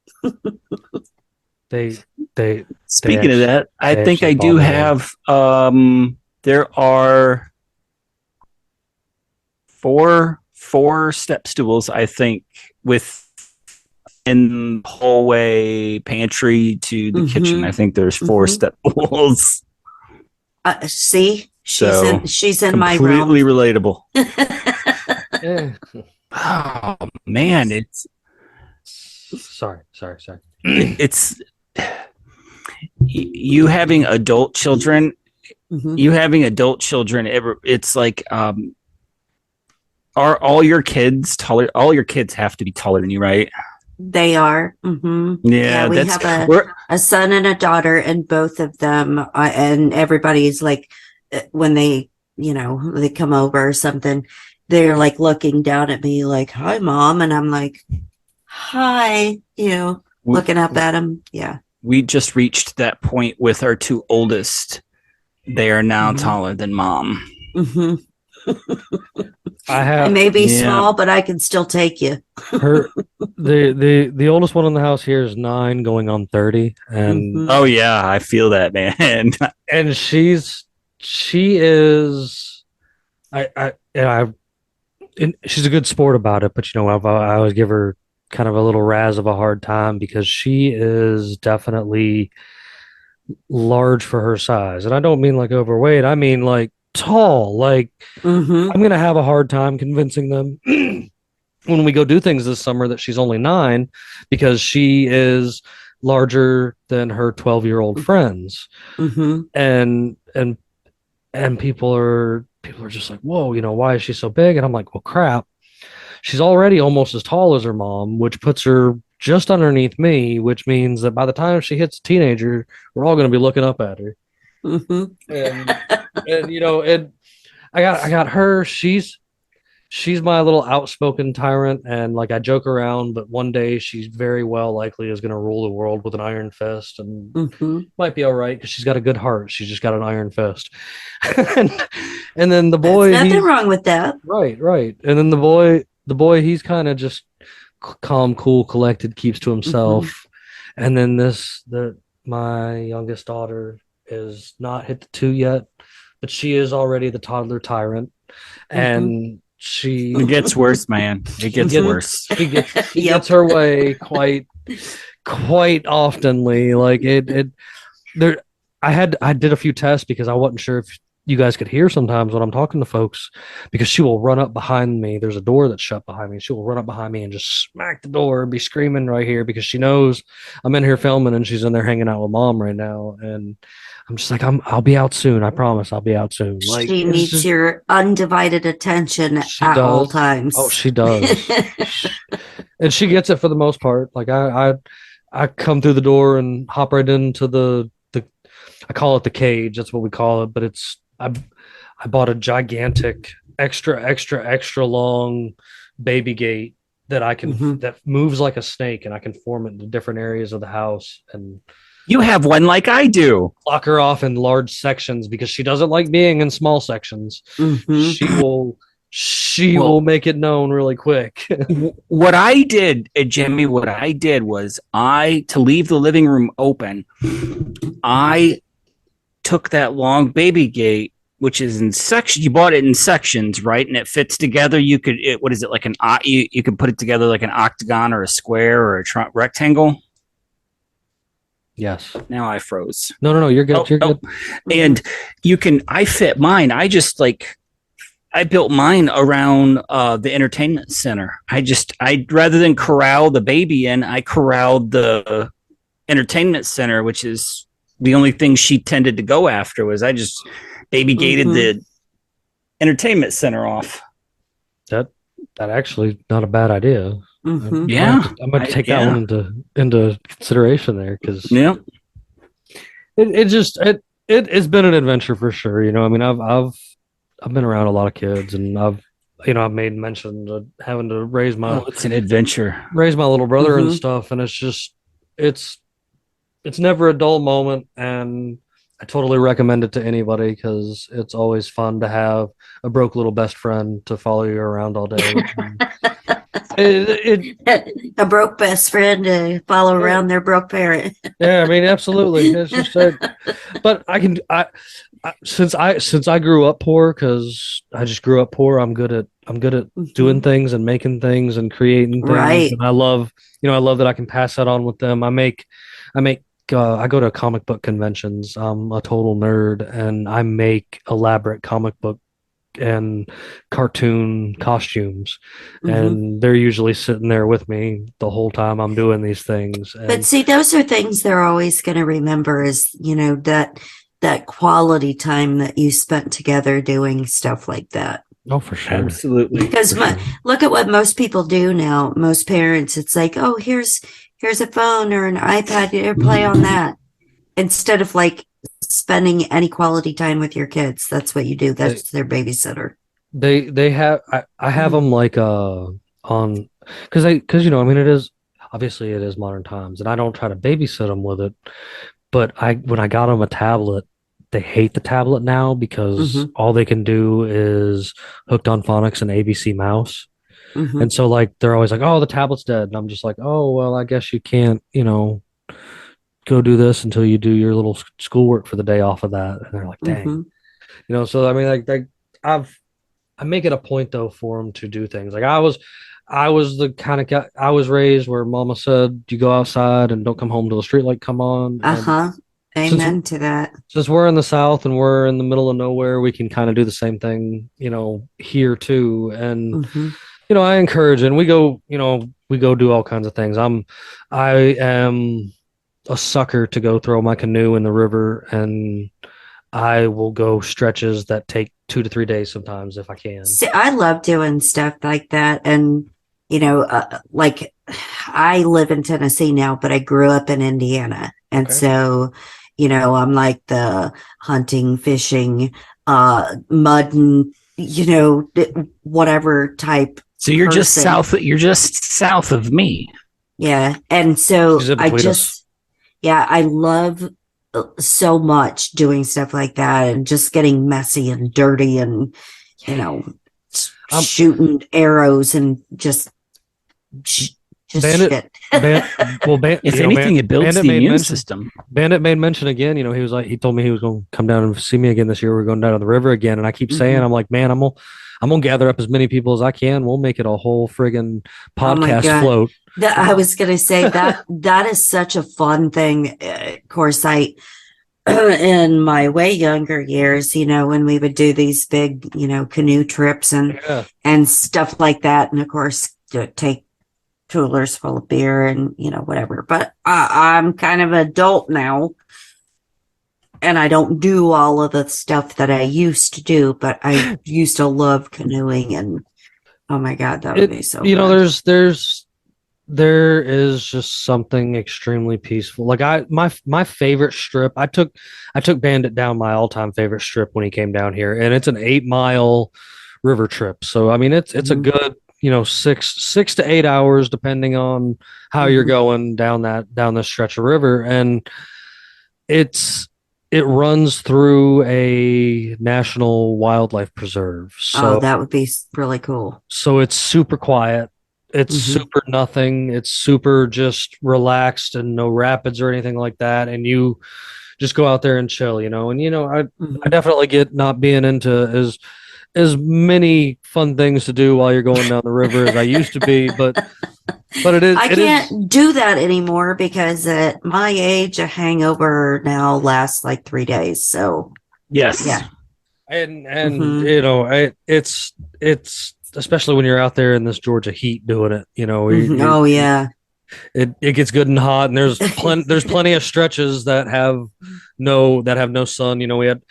Speaking of that, I think I do have there are four step stools, I think, in the hallway pantry to the kitchen. I think there's 4 step stools. See, she's in my realm. Completely relatable. Oh man, it's sorry. It's you having adult children. You having adult children. It's like are all your kids taller? All your kids have to be taller than you, right? They are. Yeah, we have a son and a daughter, and both of them, and everybody's like, when they come over or something, they're like looking down at me like, "Hi, Mom," and I'm like, "Hi," looking up at them. Yeah, we just reached that point with our 2 oldest. They are now taller than Mom. I may be small, but I can still take you. The oldest one in the house here is 9, going on 30, and oh yeah, I feel that, man. And she is, she's a good sport about it, but I always give her kind of a little razz of a hard time because she is definitely large for her size, and I don't mean like overweight. I mean like tall. Like I'm gonna have a hard time convincing them when we go do things this summer that she's only 9 because she is larger than her 12-year-old friends. And people are just like, whoa, why is she so big? And I'm like, well, crap, she's already almost as tall as her mom, which puts her just underneath me, which means that by the time she hits a teenager, we're all going to be looking up at her. And I got her. She's my little outspoken tyrant, and like I joke around, but one day she's very well likely is going to rule the world with an iron fist, and might be all right because she's got a good heart. She's just got an iron fist. and then the boy, there's nothing wrong with that. Right. And then the boy, he's kind of just calm, cool, collected, keeps to himself. And then my youngest daughter is not hit the 2 yet, but she is already the toddler tyrant, and it gets worse, man. It gets worse. She gets her way quite oftenly. Like I did a few tests because I wasn't sure if you guys could hear sometimes when I'm talking to folks, because she will run up behind me. There's a door that's shut behind me. She will run up behind me and just smack the door and be screaming right here because she knows I'm in here filming and she's in there hanging out with Mom right now. And I'm just like, I'll be out soon. I promise I'll be out soon. Like, she needs your undivided attention at all times. Oh, she does. And she gets it for the most part. Like I come through the door and hop right into the I call it the cage. That's what we call it. But I bought a gigantic, extra long baby gate that I can that moves like a snake, and I can form it into different areas of the house. And you have one like I do. Lock her off in large sections because she doesn't like being in small sections. She will make it known really quick. What I did, Jimmy, was to leave the living room open, I took that long baby gate, which is in section. You bought it in sections, right? And it fits together. You could, what is it, like you could put it together like an octagon or a square or a rectangle. Yes. Now I froze. No. You're good. You're good. And I fit mine. I just I built mine around the entertainment center. I rather than corral the baby in, I corralled the entertainment center, which is the only thing she tended to go after. Was I just baby gated the entertainment center off. That actually not a bad idea. Yeah, I'm going to take that one into consideration there, because it's been an adventure for sure. You know, I mean, I've been around a lot of kids, and I've made mention of having to raise my it's an adventure, raise my little brother and stuff, and it's never a dull moment, and I totally recommend it to anybody, because it's always fun to have a broke little best friend to follow you around all day. A broke best friend to follow around their broke parent. Yeah, I mean, absolutely. It's just but since I grew up poor, because I just grew up poor, I'm good at doing things and making things and creating things. Right. And I love that I can pass that on with them. I go to comic book conventions. I'm a total nerd, and I make elaborate comic book and cartoon costumes, and they're usually sitting there with me the whole time I'm doing these things. But see, those are things they're always going to remember, is, that quality time that you spent together doing stuff like that. Oh, for sure. Absolutely. Because look at what most people do now. Most parents, it's like, oh, here's a phone or an iPad, you play on that, instead of spending any quality time with your kids. That's what you do. That's their babysitter. They have I have them on, because I mean, it is modern times, and I don't try to babysit them with it. But when I got them a tablet, they hate the tablet now, because all they can do is Hooked on Phonics and ABC Mouse. And so they're always like, oh, the tablet's dead. And I'm just like, oh, well, I guess you can't, go do this until you do your little schoolwork for the day off of that. And they're like, dang. So I mean, I make it a point though for them to do things. I was the kind of guy, I was raised where mama said, you go outside and don't come home till the street light come on. Amen to that. Since we're in the South and we're in the middle of nowhere, we can kind of do the same thing, here too. And, I encourage, and we go do all kinds of things. I am a sucker to go throw my canoe in the river, and I will go stretches that take 2 to 3 days sometimes if I can. See, I love doing stuff like that. And, I live in Tennessee now, but I grew up in Indiana. And so, I'm like the hunting, fishing, mudding, whatever type. So you're just south of me. Yeah. And so I love so much doing stuff like that, and just getting messy and dirty, and, shooting arrows and just Bandit, shit. If anything, it builds the immune system. Bandit made mention again. He told me he was going to come down and see me again this year. We're going down to the river again, and I keep saying, I'm like, man, I'm gonna gather up as many people as I can. We'll make it a whole friggin' podcast float. I was gonna say that is such a fun thing. Of course, in my way younger years, when we would do these big, canoe trips and stuff like that, and of course take coolers full of beer and whatever. But I'm kind of adult now, and I don't do all of the stuff that I used to do, but I used to love canoeing, and oh my God, that would be so fun. There is just something extremely peaceful. My favorite strip, I took Bandit down my all-time favorite strip when he came down here, and it's an 8-mile river trip. So I mean, it's a good 6 to 8 hours depending on how you're going down this stretch of river, and it runs through a national wildlife preserve. So that would be really cool. So it's super quiet. It's super nothing. It's super just relaxed, and no rapids or anything like that. And you just go out there and chill, and I definitely get not being into as many fun things to do while you're going down the river as I used to be, but But it is. I can't do that anymore because at my age, a hangover now lasts like 3 days. So Yes. yeah. And Mhm. it's especially when you're out there in this Georgia heat doing it. Mhm. Oh yeah. It gets good and hot, and there's plenty of stretches that have no sun. We had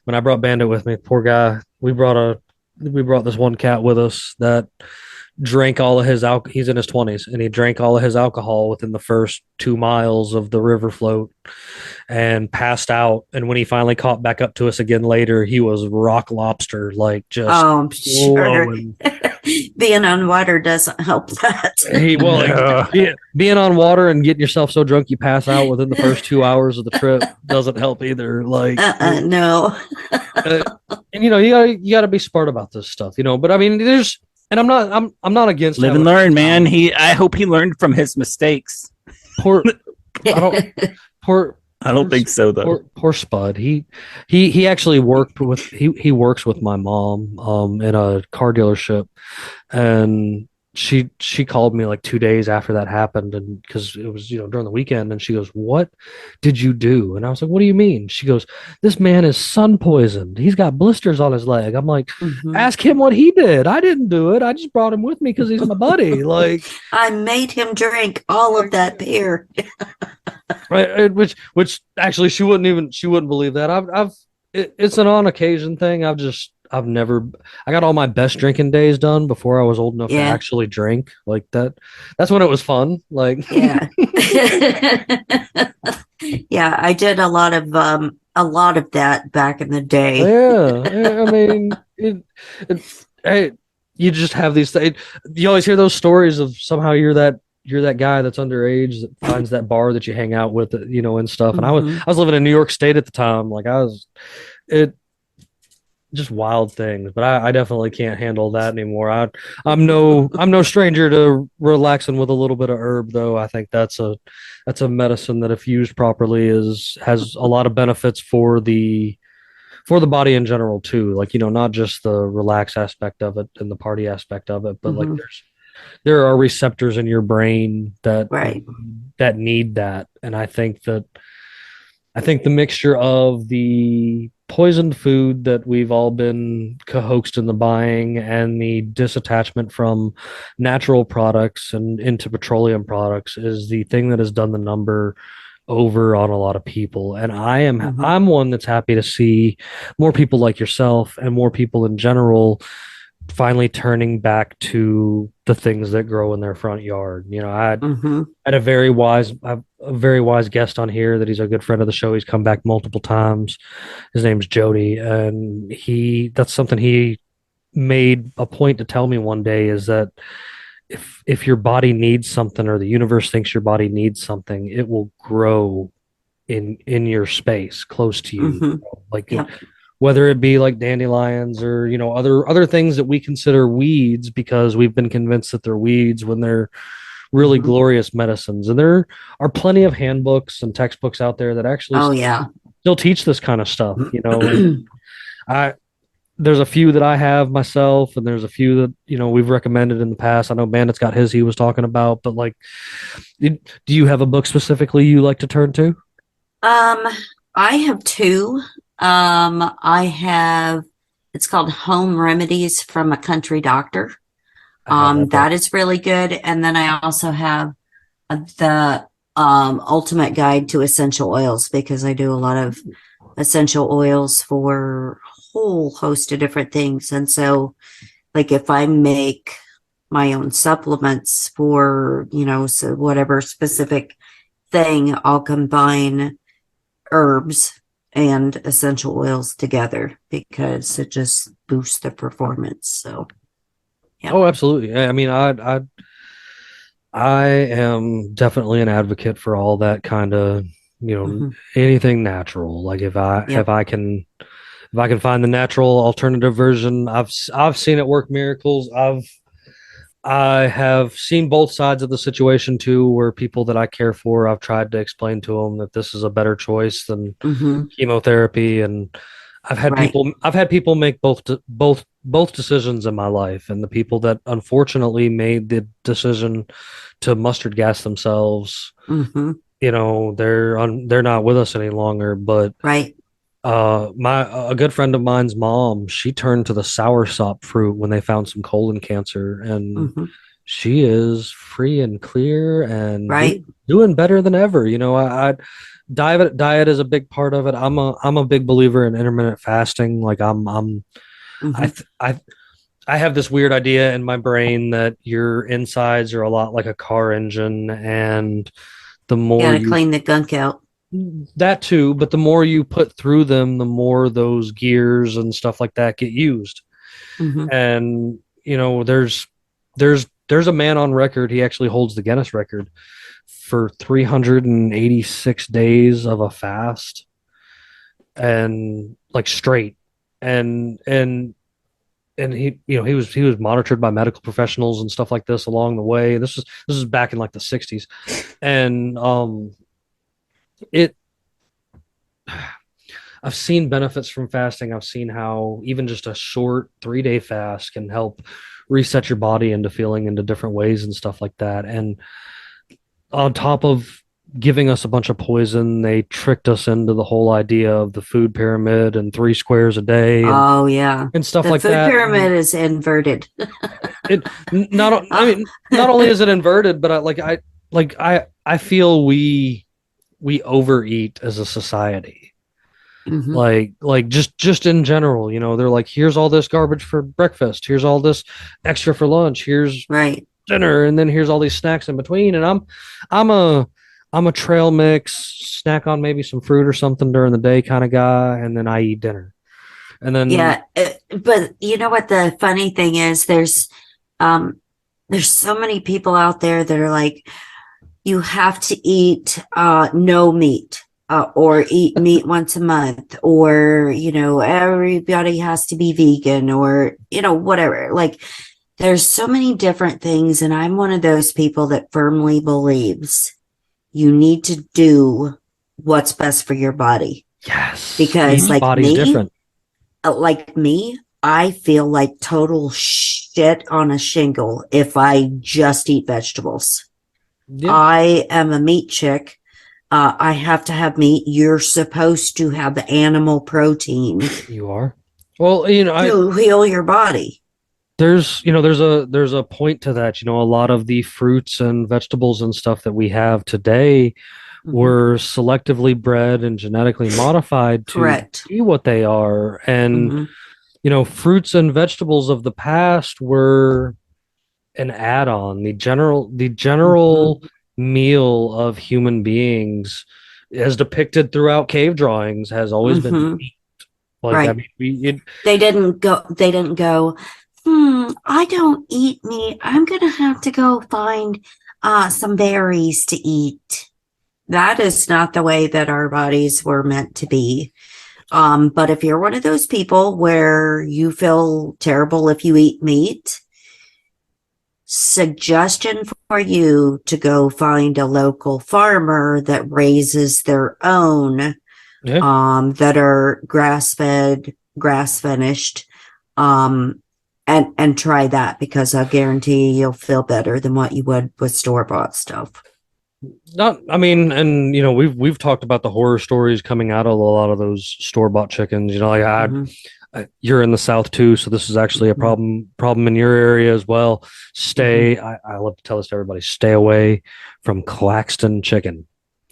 when I brought Bandit with me, poor guy. We brought this one cat with us that drank all of his alcohol. He's in his 20s, and he drank all of his alcohol within the first 2 miles of the river float and passed out. And when he finally caught back up to us again later, he was rock lobster, like just Oh, I'm sure. glowing. Being on water doesn't help that. Being on water and getting yourself so drunk you pass out within the first 2 hours of the trip doesn't help either. Like, No. and you gotta be smart about this stuff, But I mean, and I'm not against live and learn, man. I hope he learned from his mistakes. Poor, I don't, poor. I don't think so though. Poor Spud. He actually he works with my mom in a car dealership, and she called me like 2 days after that happened, and because it was during the weekend, and she goes, "What did you do?" And I was like, "What do you mean?" She goes, "This man is sun poisoned. He's got blisters on his leg." I'm like, "Ask him what he did. I didn't do it. I just brought him with me because he's my buddy." Like, I made him drink all of that beer. Right, which actually she wouldn't believe that. It's an on occasion thing. I've never. I got all my best drinking days done before I was old enough to actually drink like that. That's when it was fun. Like, yeah. Yeah, I did a lot of that back in the day. Yeah, I mean, hey, you just have these things. You always hear those stories of somehow you're that guy that's underage that finds that bar that you hang out with, and stuff. And I was living in New York State at the time. Like just wild things, but I definitely can't handle that anymore. I'm no stranger to relaxing with a little bit of herb, though. I think that's a medicine that, if used properly, has a lot of benefits for the body in general too. Like, not just the relax aspect of it and the party aspect of it, but like there are receptors in your brain that need that. And I think the mixture of the poisoned food that we've all been coaxed into buying and the disattachment from natural products and into petroleum products is the thing that has done the number over on a lot of people. And I'm one that's happy to see more people like yourself and more people in general finally turning back to the things that grow in their front yard. I had a very wise guest on here that he's a good friend of the show. He's come back multiple times. His name's Jody, and that's something he made a point to tell me one day, is that if your body needs something, or the universe thinks your body needs something, it will grow in your space close to you. Like, whether it be like dandelions or other things that we consider weeds because we've been convinced that they're weeds when they're really glorious medicines. And there are plenty of handbooks and textbooks out there that actually still teach this kind of stuff. There's a few that I have myself, and there's a few that we've recommended in the past. I know Bandit's got his he was talking about, but like, do you have a book specifically you like to turn to? I have two. It's called Home Remedies from a Country Doctor. That is really good. And then I also have the Ultimate Guide to Essential Oils, because I do a lot of essential oils for a whole host of different things. And so, like, if I make my own supplements for, so whatever specific thing, I'll combine herbs and essential oils together because it just boosts the performance. So, yeah. Oh, absolutely. I mean, I am definitely an advocate for all that kind of, anything natural. Like, if I can find the natural alternative version, I've seen it work miracles. I have seen both sides of the situation too, where people that I care for, I've tried to explain to them that this is a better choice than chemotherapy. And I've had people make both both decisions in my life, and the people that unfortunately made the decision to mustard gas themselves, Mm-hmm. they're not with us any longer. But Right. a good friend of mine's mom, she turned to the soursop fruit when they found some colon cancer, and Mm-hmm. she is free and clear and Right. doing better than ever. I diet is a big part of it. I'm a big believer in intermittent fasting. Like Mm-hmm. I th- I have this weird idea in my brain that your insides are a lot like a car engine, and the more Gotta you clean the gunk out. that too, but the more you put through them, the more those gears and stuff like that get used. Mm-hmm. And there's a man on record. He actually holds the Guinness record for 386 days of a fast, and like straight, and he was monitored by medical professionals and stuff like this along the way. This is back in like the 60s, and it I've seen benefits from fasting. I've seen how even just a short 3-day fast can help reset your body into feeling into different ways and stuff like that. And on top of giving us a bunch of poison, they tricked us into the whole idea of the food pyramid and 3 squares a day Oh yeah. and stuff The like food that. pyramid is inverted. Not only is it inverted, but I feel we overeat as a society. Mm-hmm. Like just in general, they're like, here's all this garbage for breakfast, here's all this extra for lunch, here's Right. dinner, and then here's all these snacks in between. And I'm a trail mix, snack on maybe some fruit or something during the day kind of guy, and then I eat dinner. And then Yeah. But you know what the funny thing is? There's so many people out there that are like, you have to eat no meat. Or eat meat once a month, or, everybody has to be vegan, or, whatever. Like, there's so many different things. And I'm one of those people that firmly believes you need to do what's best for your body. yes, Because each body's different. like me, I feel like total shit on a shingle if I just eat vegetables. Yeah. I am a meat chick. I have to have meat. You're supposed to have the animal protein You are. Well, to heal your body. there's a point to that. A lot of the fruits and vegetables and stuff that we have today Mhm. were selectively bred and genetically modified to Correct. be what they are. And Mhm. fruits and vegetables of the past were an add-on. The general meal of human beings, as depicted throughout cave drawings, has always been Mhm. meat. Like, I Right. mean, They didn't go, I don't eat meat. I'm going to have to go find some berries to eat. That is not the way that our bodies were meant to be. But if you're one of those people where you feel terrible if you eat meat, suggestion for you to go find a local farmer that raises their own, yeah. that are grass fed, grass finished, and try that, because I guarantee you'll feel better than what you would with store bought stuff. And we've talked about the horror stories coming out of a lot of those store-bought chickens. Mhm. You're in the South too, so this is actually a problem in your area as well. I love to tell this to everybody, stay away from Claxton chicken.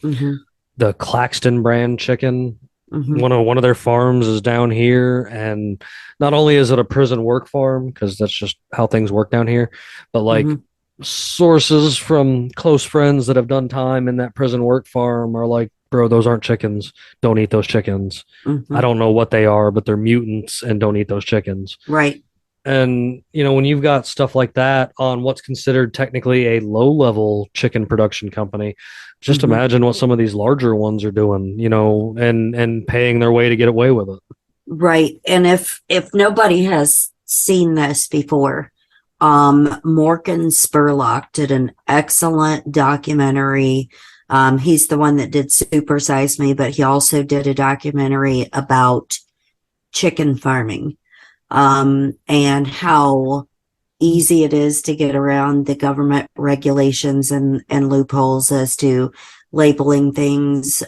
Mhm. The Claxton brand chicken, Mhm. one of their farms is down here, and not only is it a prison work farm, because that's just how things work down here, but like Mhm. sources from close friends that have done time in that prison work farm are like, bro, those aren't chickens, don't eat those chickens. I Mhm. don't know what they are, but they're mutants, and don't eat those chickens. Right. And when you've got stuff like that on what's considered technically a low level chicken production company, just Mhm. imagine what some of these larger ones are doing, and paying their way to get away with it. Right. And if nobody has seen this before, Morgan Spurlock did an excellent documentary. He's the one that did Super Size Me, but he also did a documentary about chicken farming. and how easy it is to get around the government regulations and loopholes as to labeling things,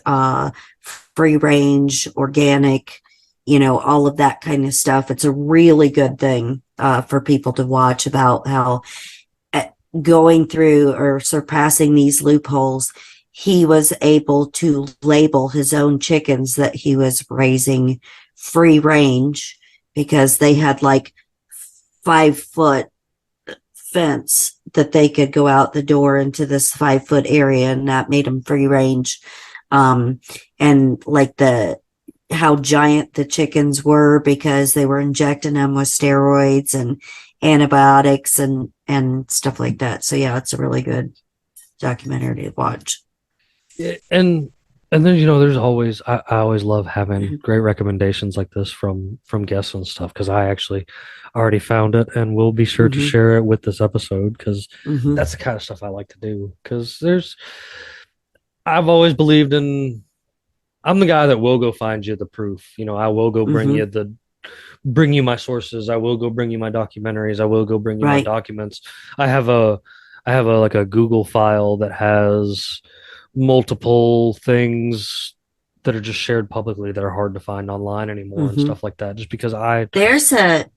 free range, organic, all of that kind of stuff. It's a really good thing for people to watch about how going through or surpassing these loopholes, he was able to label his own chickens that he was raising free range because they had like 5-foot fence that they could go out the door into this 5-foot area, and that made them free range. And like how giant the chickens were because they were injecting them with steroids and antibiotics and stuff like that. So yeah, it's a really good documentary to watch. Yeah, and then there's always I always love having great recommendations like this from guests and stuff, because I actually already found it and will be sure to share it with this episode, because that's the kind of stuff I like to do. Because I've always believed in, I'm the guy that will go find you the proof. I will go bring you my sources. I will go bring you my documentaries. I will go bring you my documents. I have a like a Google file that has multiple things that are just shared publicly that are hard to find online anymore and stuff like that, just because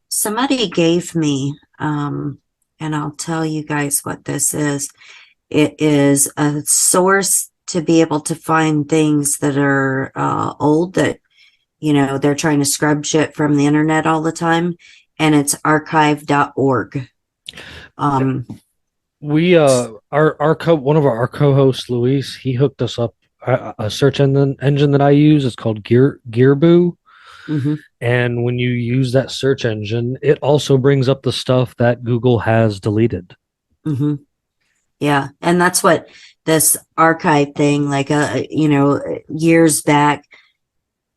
somebody gave me and I'll tell you guys what this is. It is a source to be able to find things that are old, that they're trying to scrub shit from the internet all the time, and it's archive.org. We one of our co-hosts, Luis, he hooked us up a search engine that I use. It's called Gearboo. And when you use that search engine, it also brings up the stuff that Google has deleted. Yeah, and that's what this archive thing, like years back,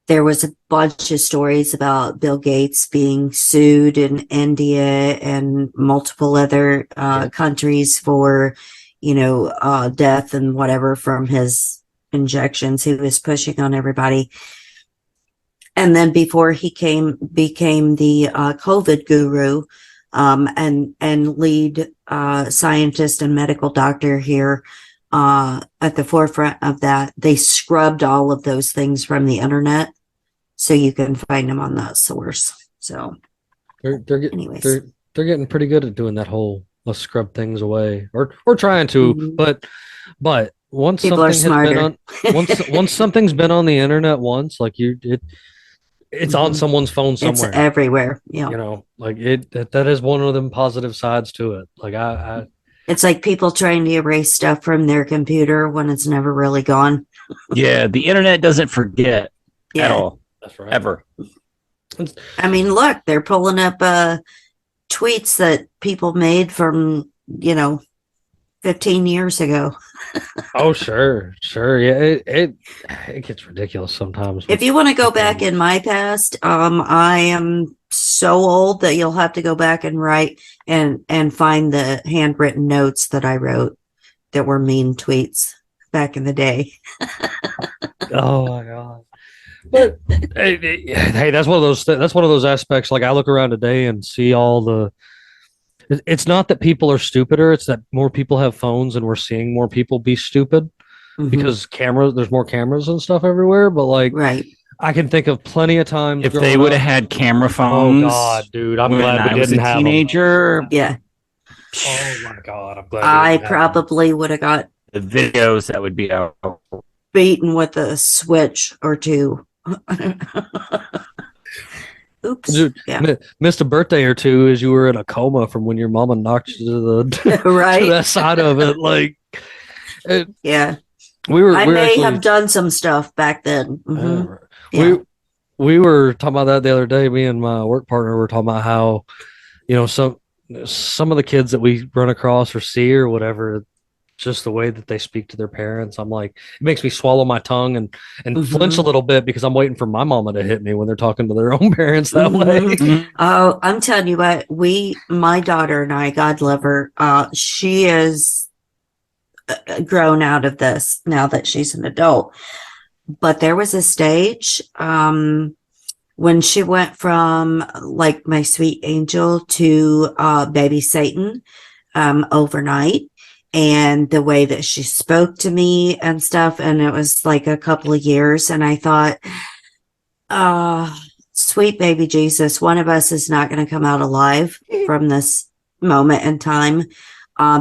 there was a bunch of stories about Bill Gates being sued in India and multiple other countries for, death and whatever from his injections he was pushing on everybody. And then before he became the COVID guru and lead scientist and medical doctor here at the forefront of that, they scrubbed all of those things from the internet, so you can find them on that source. So they're getting pretty good at doing that whole let's scrub things away, or trying to, but once people are something has smarter. been on once something's been on the internet once, like it's on someone's phone somewhere. It's everywhere. Yeah. That is one of them positive sides to it. Like it's like people trying to erase stuff from their computer when it's never really gone. Yeah, the internet doesn't forget at all. That's right. Ever. I mean, look, they're pulling up tweets that people made from 15 years ago. Oh, sure. Yeah, it gets ridiculous sometimes. If you want to go back in my past, I am so old that you'll have to go back and write and find the handwritten notes that I wrote that were mean tweets back in the day. Oh my God. But hey, that's one of those aspects. Like, I look around today and see it's not that people are stupider, it's that more people have phones and we're seeing more people be stupid because there's more cameras and stuff everywhere. But I can think of plenty of times if they would have had camera phones. Oh God, dude, I'm glad we didn't have teenager. Them. Yeah. Oh my God, I'm glad. I probably would have got the videos that would be out. Beaten with a switch or two. Oops. Dude, missed a birthday or two as you were in a coma from when your mama knocked you to the right to that side of it. Yeah. We may have done some stuff back then. We were talking about that the other day. Me and my work partner were talking about how, some of the kids that we run across or see or whatever, just the way that they speak to their parents, I'm like, it makes me swallow my tongue and flinch a little bit, because I'm waiting for my mama to hit me when they're talking to their own parents that way. Oh, I'm telling you what, my daughter and I, God love her, she is grown out of this now that she's an adult. But there was a stage, when she went from like my sweet angel to baby Satan overnight, and the way that she spoke to me and stuff, and it was like a couple of years, and I thought, sweet baby Jesus, one of us is not going to come out alive from this moment in time,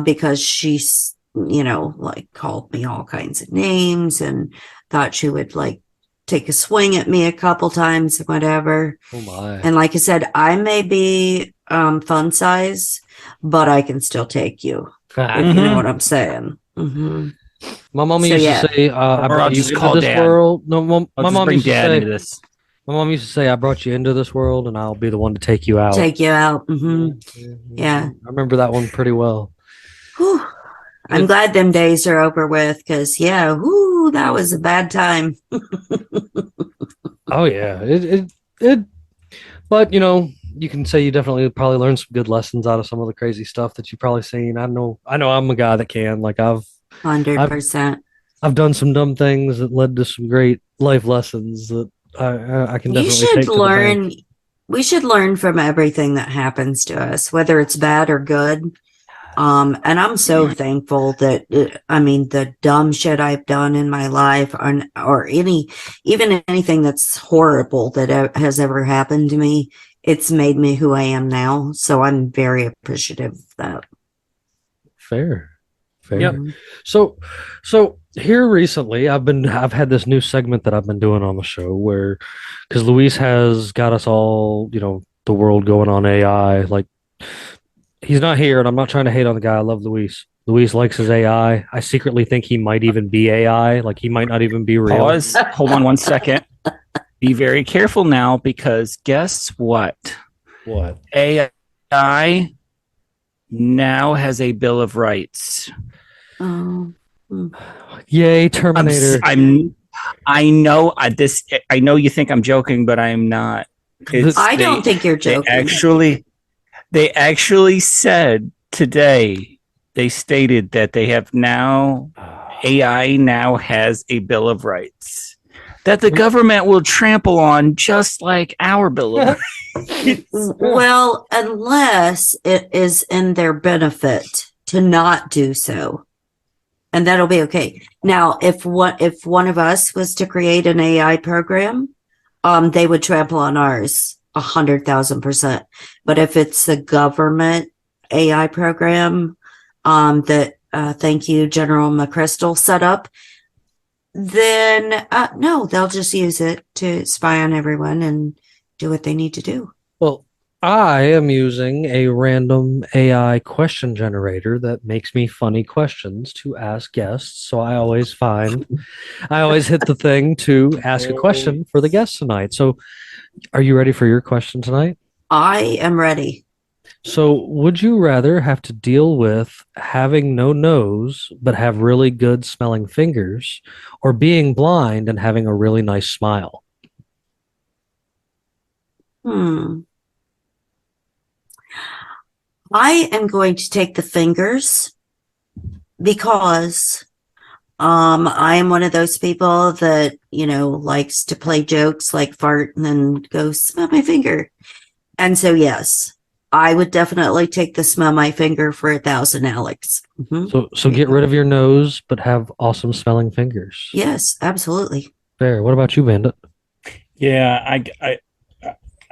because she's, like called me all kinds of names and thought she would like take a swing at me a couple times, whatever. Oh my. And like I said, I may be fun size, but I can still take you, if you know what I'm saying. Mm-hmm. My mom used to say, I brought you into this world. No, my mom used to say, my mom used to say, I brought you into this world and I'll be the one to take you out. Take you out. Mm-hmm. Yeah. I remember that one pretty well. Whew. I'm glad them days are over with, because that was a bad time. Oh yeah, but you can say you definitely probably learned some good lessons out of some of the crazy stuff that you've probably seen. I know I'm a guy that can, like, 100%. I've done some dumb things that led to some great life lessons that I can definitely take to the bank. We should learn from everything that happens to us, whether it's bad or good. And I'm so thankful that, the dumb shit I've done in my life, or even anything that's horrible that has ever happened to me, it's made me who I am now. So I'm very appreciative of that. Fair. Yep. So here recently, I've had this new segment that I've been doing on the show where, because Luis has got us all, the world going on AI, like. He's not here, and I'm not trying to hate on the guy. I love Luis. Luis likes his AI. I secretly think he might even be AI. Like, he might not even be real. Pause. Hold on one second. Be very careful now, because guess what? What? AI now has a Bill of Rights. Oh. Yay, Terminator. I know you think I'm joking, but I'm not. I don't think you're joking. They actually said today, they stated that AI now has a Bill of Rights that the government will trample on, just like our Bill of Rights. Well, unless it is in their benefit to not do so. And that'll be okay. Now, if one of us was to create an AI program, they would trample on ours 100,000%. But if it's a government AI program that thank you, General McChrystal set up, then no, they'll just use it to spy on everyone and do what they need to do. Well, I am using a random AI question generator that makes me funny questions to ask guests. So I always hit the thing to ask a question for the guests tonight. So are you ready for your question tonight? I am ready. So would you rather have to deal with having no nose but have really good smelling fingers, or being blind and having a really nice smile? I am going to take the fingers, because I am one of those people that, likes to play jokes like fart and then go smell my finger. And so, yes, I would definitely take the smell my finger for 1,000, Alex. Mm-hmm. So get rid of your nose, but have awesome smelling fingers. Yes, absolutely. Fair. What about you, Bandit? Yeah,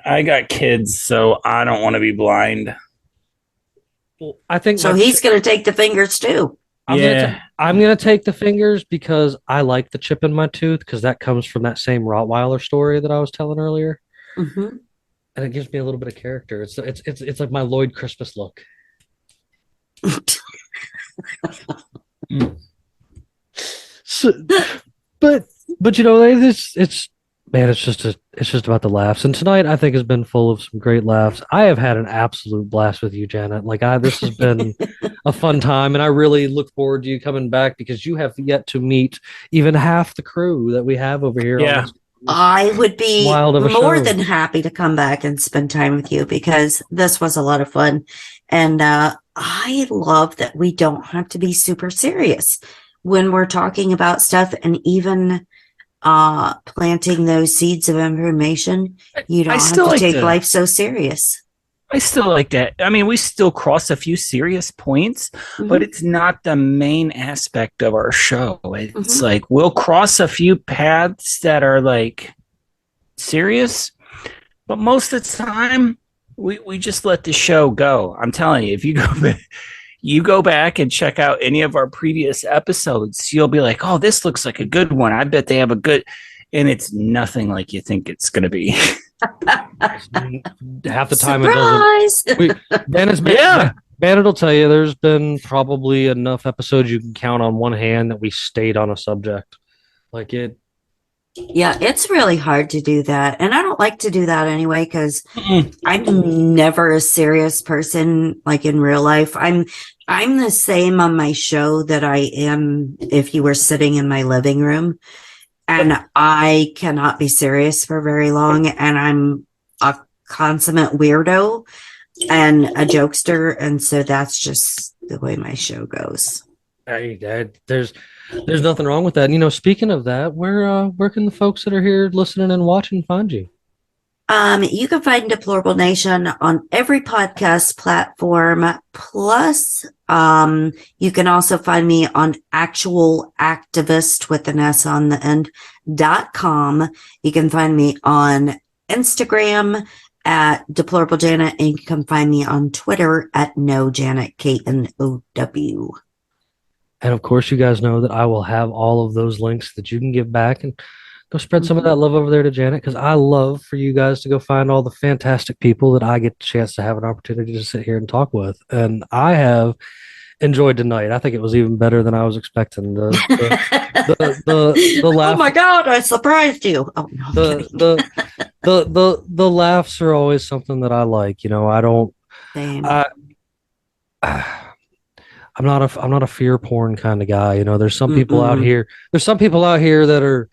I got kids, so I don't want to be blind. Well, I think so. He's going to take the fingers too. I'm going to take the fingers because I like the chip in my tooth, because that comes from that same Rottweiler story that I was telling earlier. Mm-hmm. And it gives me a little bit of character. It's like my Lloyd Christmas look. So, but it's just about the laughs. And tonight I think has been full of some great laughs. I have had an absolute blast with you, Janet. This has been a fun time, and I really look forward to you coming back, because you have yet to meet even half the crew that we have over here. Yeah. I would be more than happy to come back and spend time with you, because this was a lot of fun. And I love that we don't have to be super serious when we're talking about stuff. And even planting those seeds of information. You don't have to take life so serious. I still like that. I mean, we still cross a few serious points, but it's not the main aspect of our show. It's like we'll cross a few paths that are like serious, but most of the time we just let the show go. I'm telling you, if you go back and check out any of our previous episodes, you'll be like, oh, this looks like a good one. I bet they have a good, and it's nothing like you think it's going to be. Half the time Surprise! It doesn't. Bandit will tell you there's been probably enough episodes you can count on one hand that we stayed on a subject. Like it. Yeah, it's really hard to do that. And I don't like to do that anyway, because I'm never a serious person like in real life. I'm the same on my show that I am if you were sitting in my living room. And I cannot be serious for very long. And I'm a consummate weirdo and a jokester. And so that's just the way my show goes. Hey, there's nothing wrong with that. You know, speaking of that, where can the folks that are here listening and watching find you? You can find Deplorable Nation on every podcast platform. Plus, you can also find me on Actual Activist with an S on the end.com. You can find me on Instagram at Deplorable Janet, and you can find me on Twitter at No Janet, KNOW. And of course, you guys know that I will have all of those links that you can give back and go spread some of that love over there to Janet, because I love for you guys to go find all the fantastic people that I get the chance to have an opportunity to sit here and talk with. And I have enjoyed tonight. I think it was even better than I was expecting. The laugh. Oh my God, I surprised you. Oh no. The laughs are always something that I like. You know, I don't. Same. I'm not a fear porn kind of guy. You know, there's some people out here. There's some people out here that are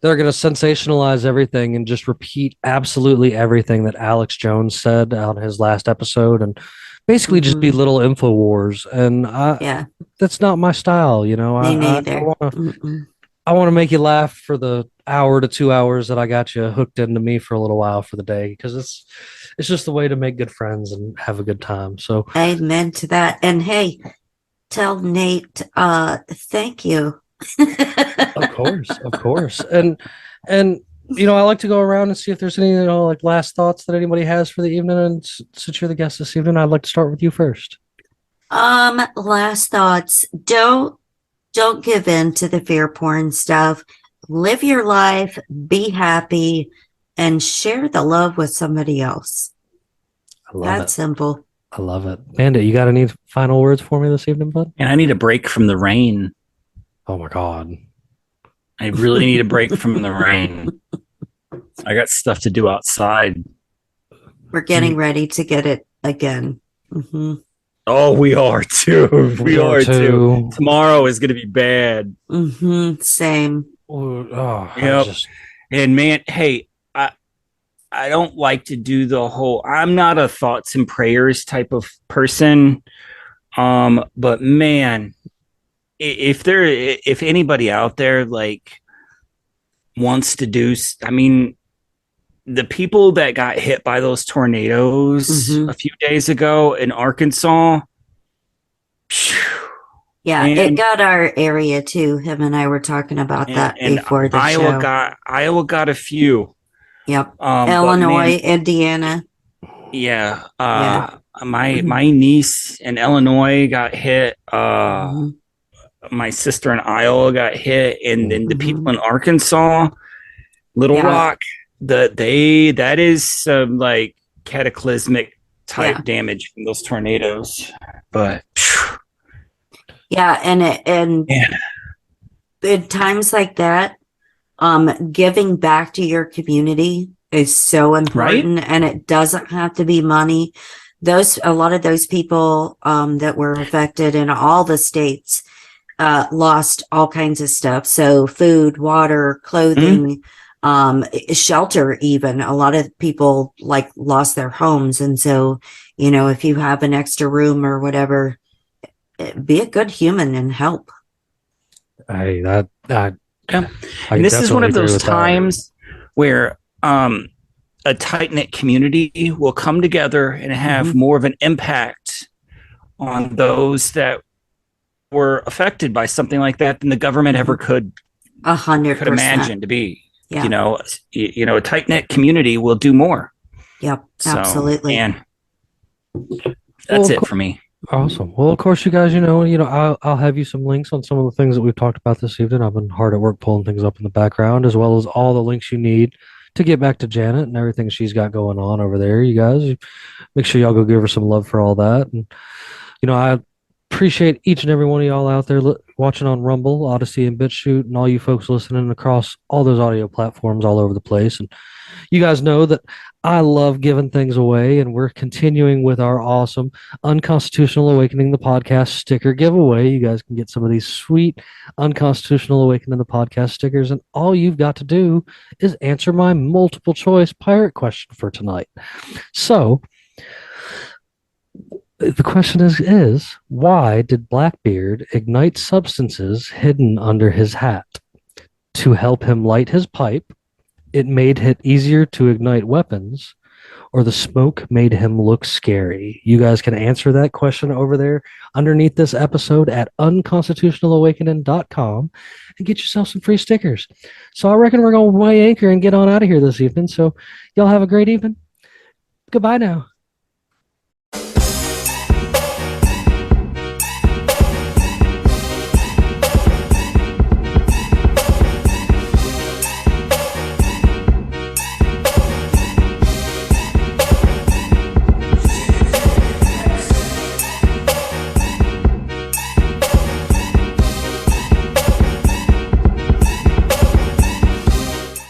going to sensationalize everything and just repeat absolutely everything that Alex Jones said on his last episode and basically just be little info wars. And that's not my style. You know, Me neither. I want to make you laugh for the hour to 2 hours that I got you hooked into me for a little while for the day, because it's just the way to make good friends and have a good time. So amen to that. And hey, tell Nate, thank you. Of course. And you know, I like to go around and see if there's any, you know, like last thoughts that anybody has for the evening. And since you're the guest this evening, I'd like to start with you first. Last thoughts. Don't give in to the fear porn stuff. Live your life, be happy, and share the love with somebody else. That's simple. I love it. Bandit, you got any final words for me this evening, bud? And I need a break from the rain. Oh my God. I really need a break from the rain. I got stuff to do outside. We're getting ready to get it again. Oh, we are too. We are too. Tomorrow is going to be bad. Same. Yep. And man, hey, I don't like to do the whole, I'm not a thoughts and prayers type of person. But man, if anybody out there like wants to do, I mean, the people that got hit by those tornadoes a few days ago in Arkansas. Yeah, it got our area too. Him and I were talking about that before the show. Iowa got a few. Yep. Illinois, Indiana. Yeah. My niece in Illinois got hit. My sister in Iowa got hit, and then the people in Arkansas, Little Rock, that is some like cataclysmic type damage from those tornadoes. But and in times like that, giving back to your community is so important, and it doesn't have to be money. A lot of those people that were affected in all the states lost all kinds of stuff. So food, water, clothing, shelter, even. A lot of people like lost their homes. And so, you know, if you have an extra room or whatever, be a good human and help. Hey, Yeah. I And this is one definitely of agree those with that. times where a tight-knit community will come together and have more of an impact on those that were affected by something like that than the government ever could 100%. imagine to be. Yeah. A tight-knit community will do more. Yep, So, absolutely. and that's it for me. Awesome. Well, of course, you guys, I'll have you some links on some of the things that we've talked about this evening. I've been hard at work pulling things up in the background, as well as all the links you need to get back to Janet and everything she's got going on over there. You guys, make sure y'all go give her some love for all that. And, I appreciate each and every one of y'all out there watching on Rumble, Odyssey, and BitChute, and all you folks listening across all those audio platforms all over the place. And you guys know that I love giving things away, and we're continuing with our awesome Unconstitutional Awakening the Podcast sticker giveaway. You guys can get some of these sweet Unconstitutional Awakening the Podcast stickers, and all you've got to do is answer my multiple choice pirate question for tonight. So, the question is why did Blackbeard ignite substances hidden under his hat? To help him light his pipe, it made it easier to ignite weapons, or the smoke made him look scary? You guys can answer that question over there underneath this episode at unconstitutionalawakening.com and get yourself some free stickers. So I reckon we're going to weigh anchor and get on out of here this evening. So y'all have a great evening. Goodbye now.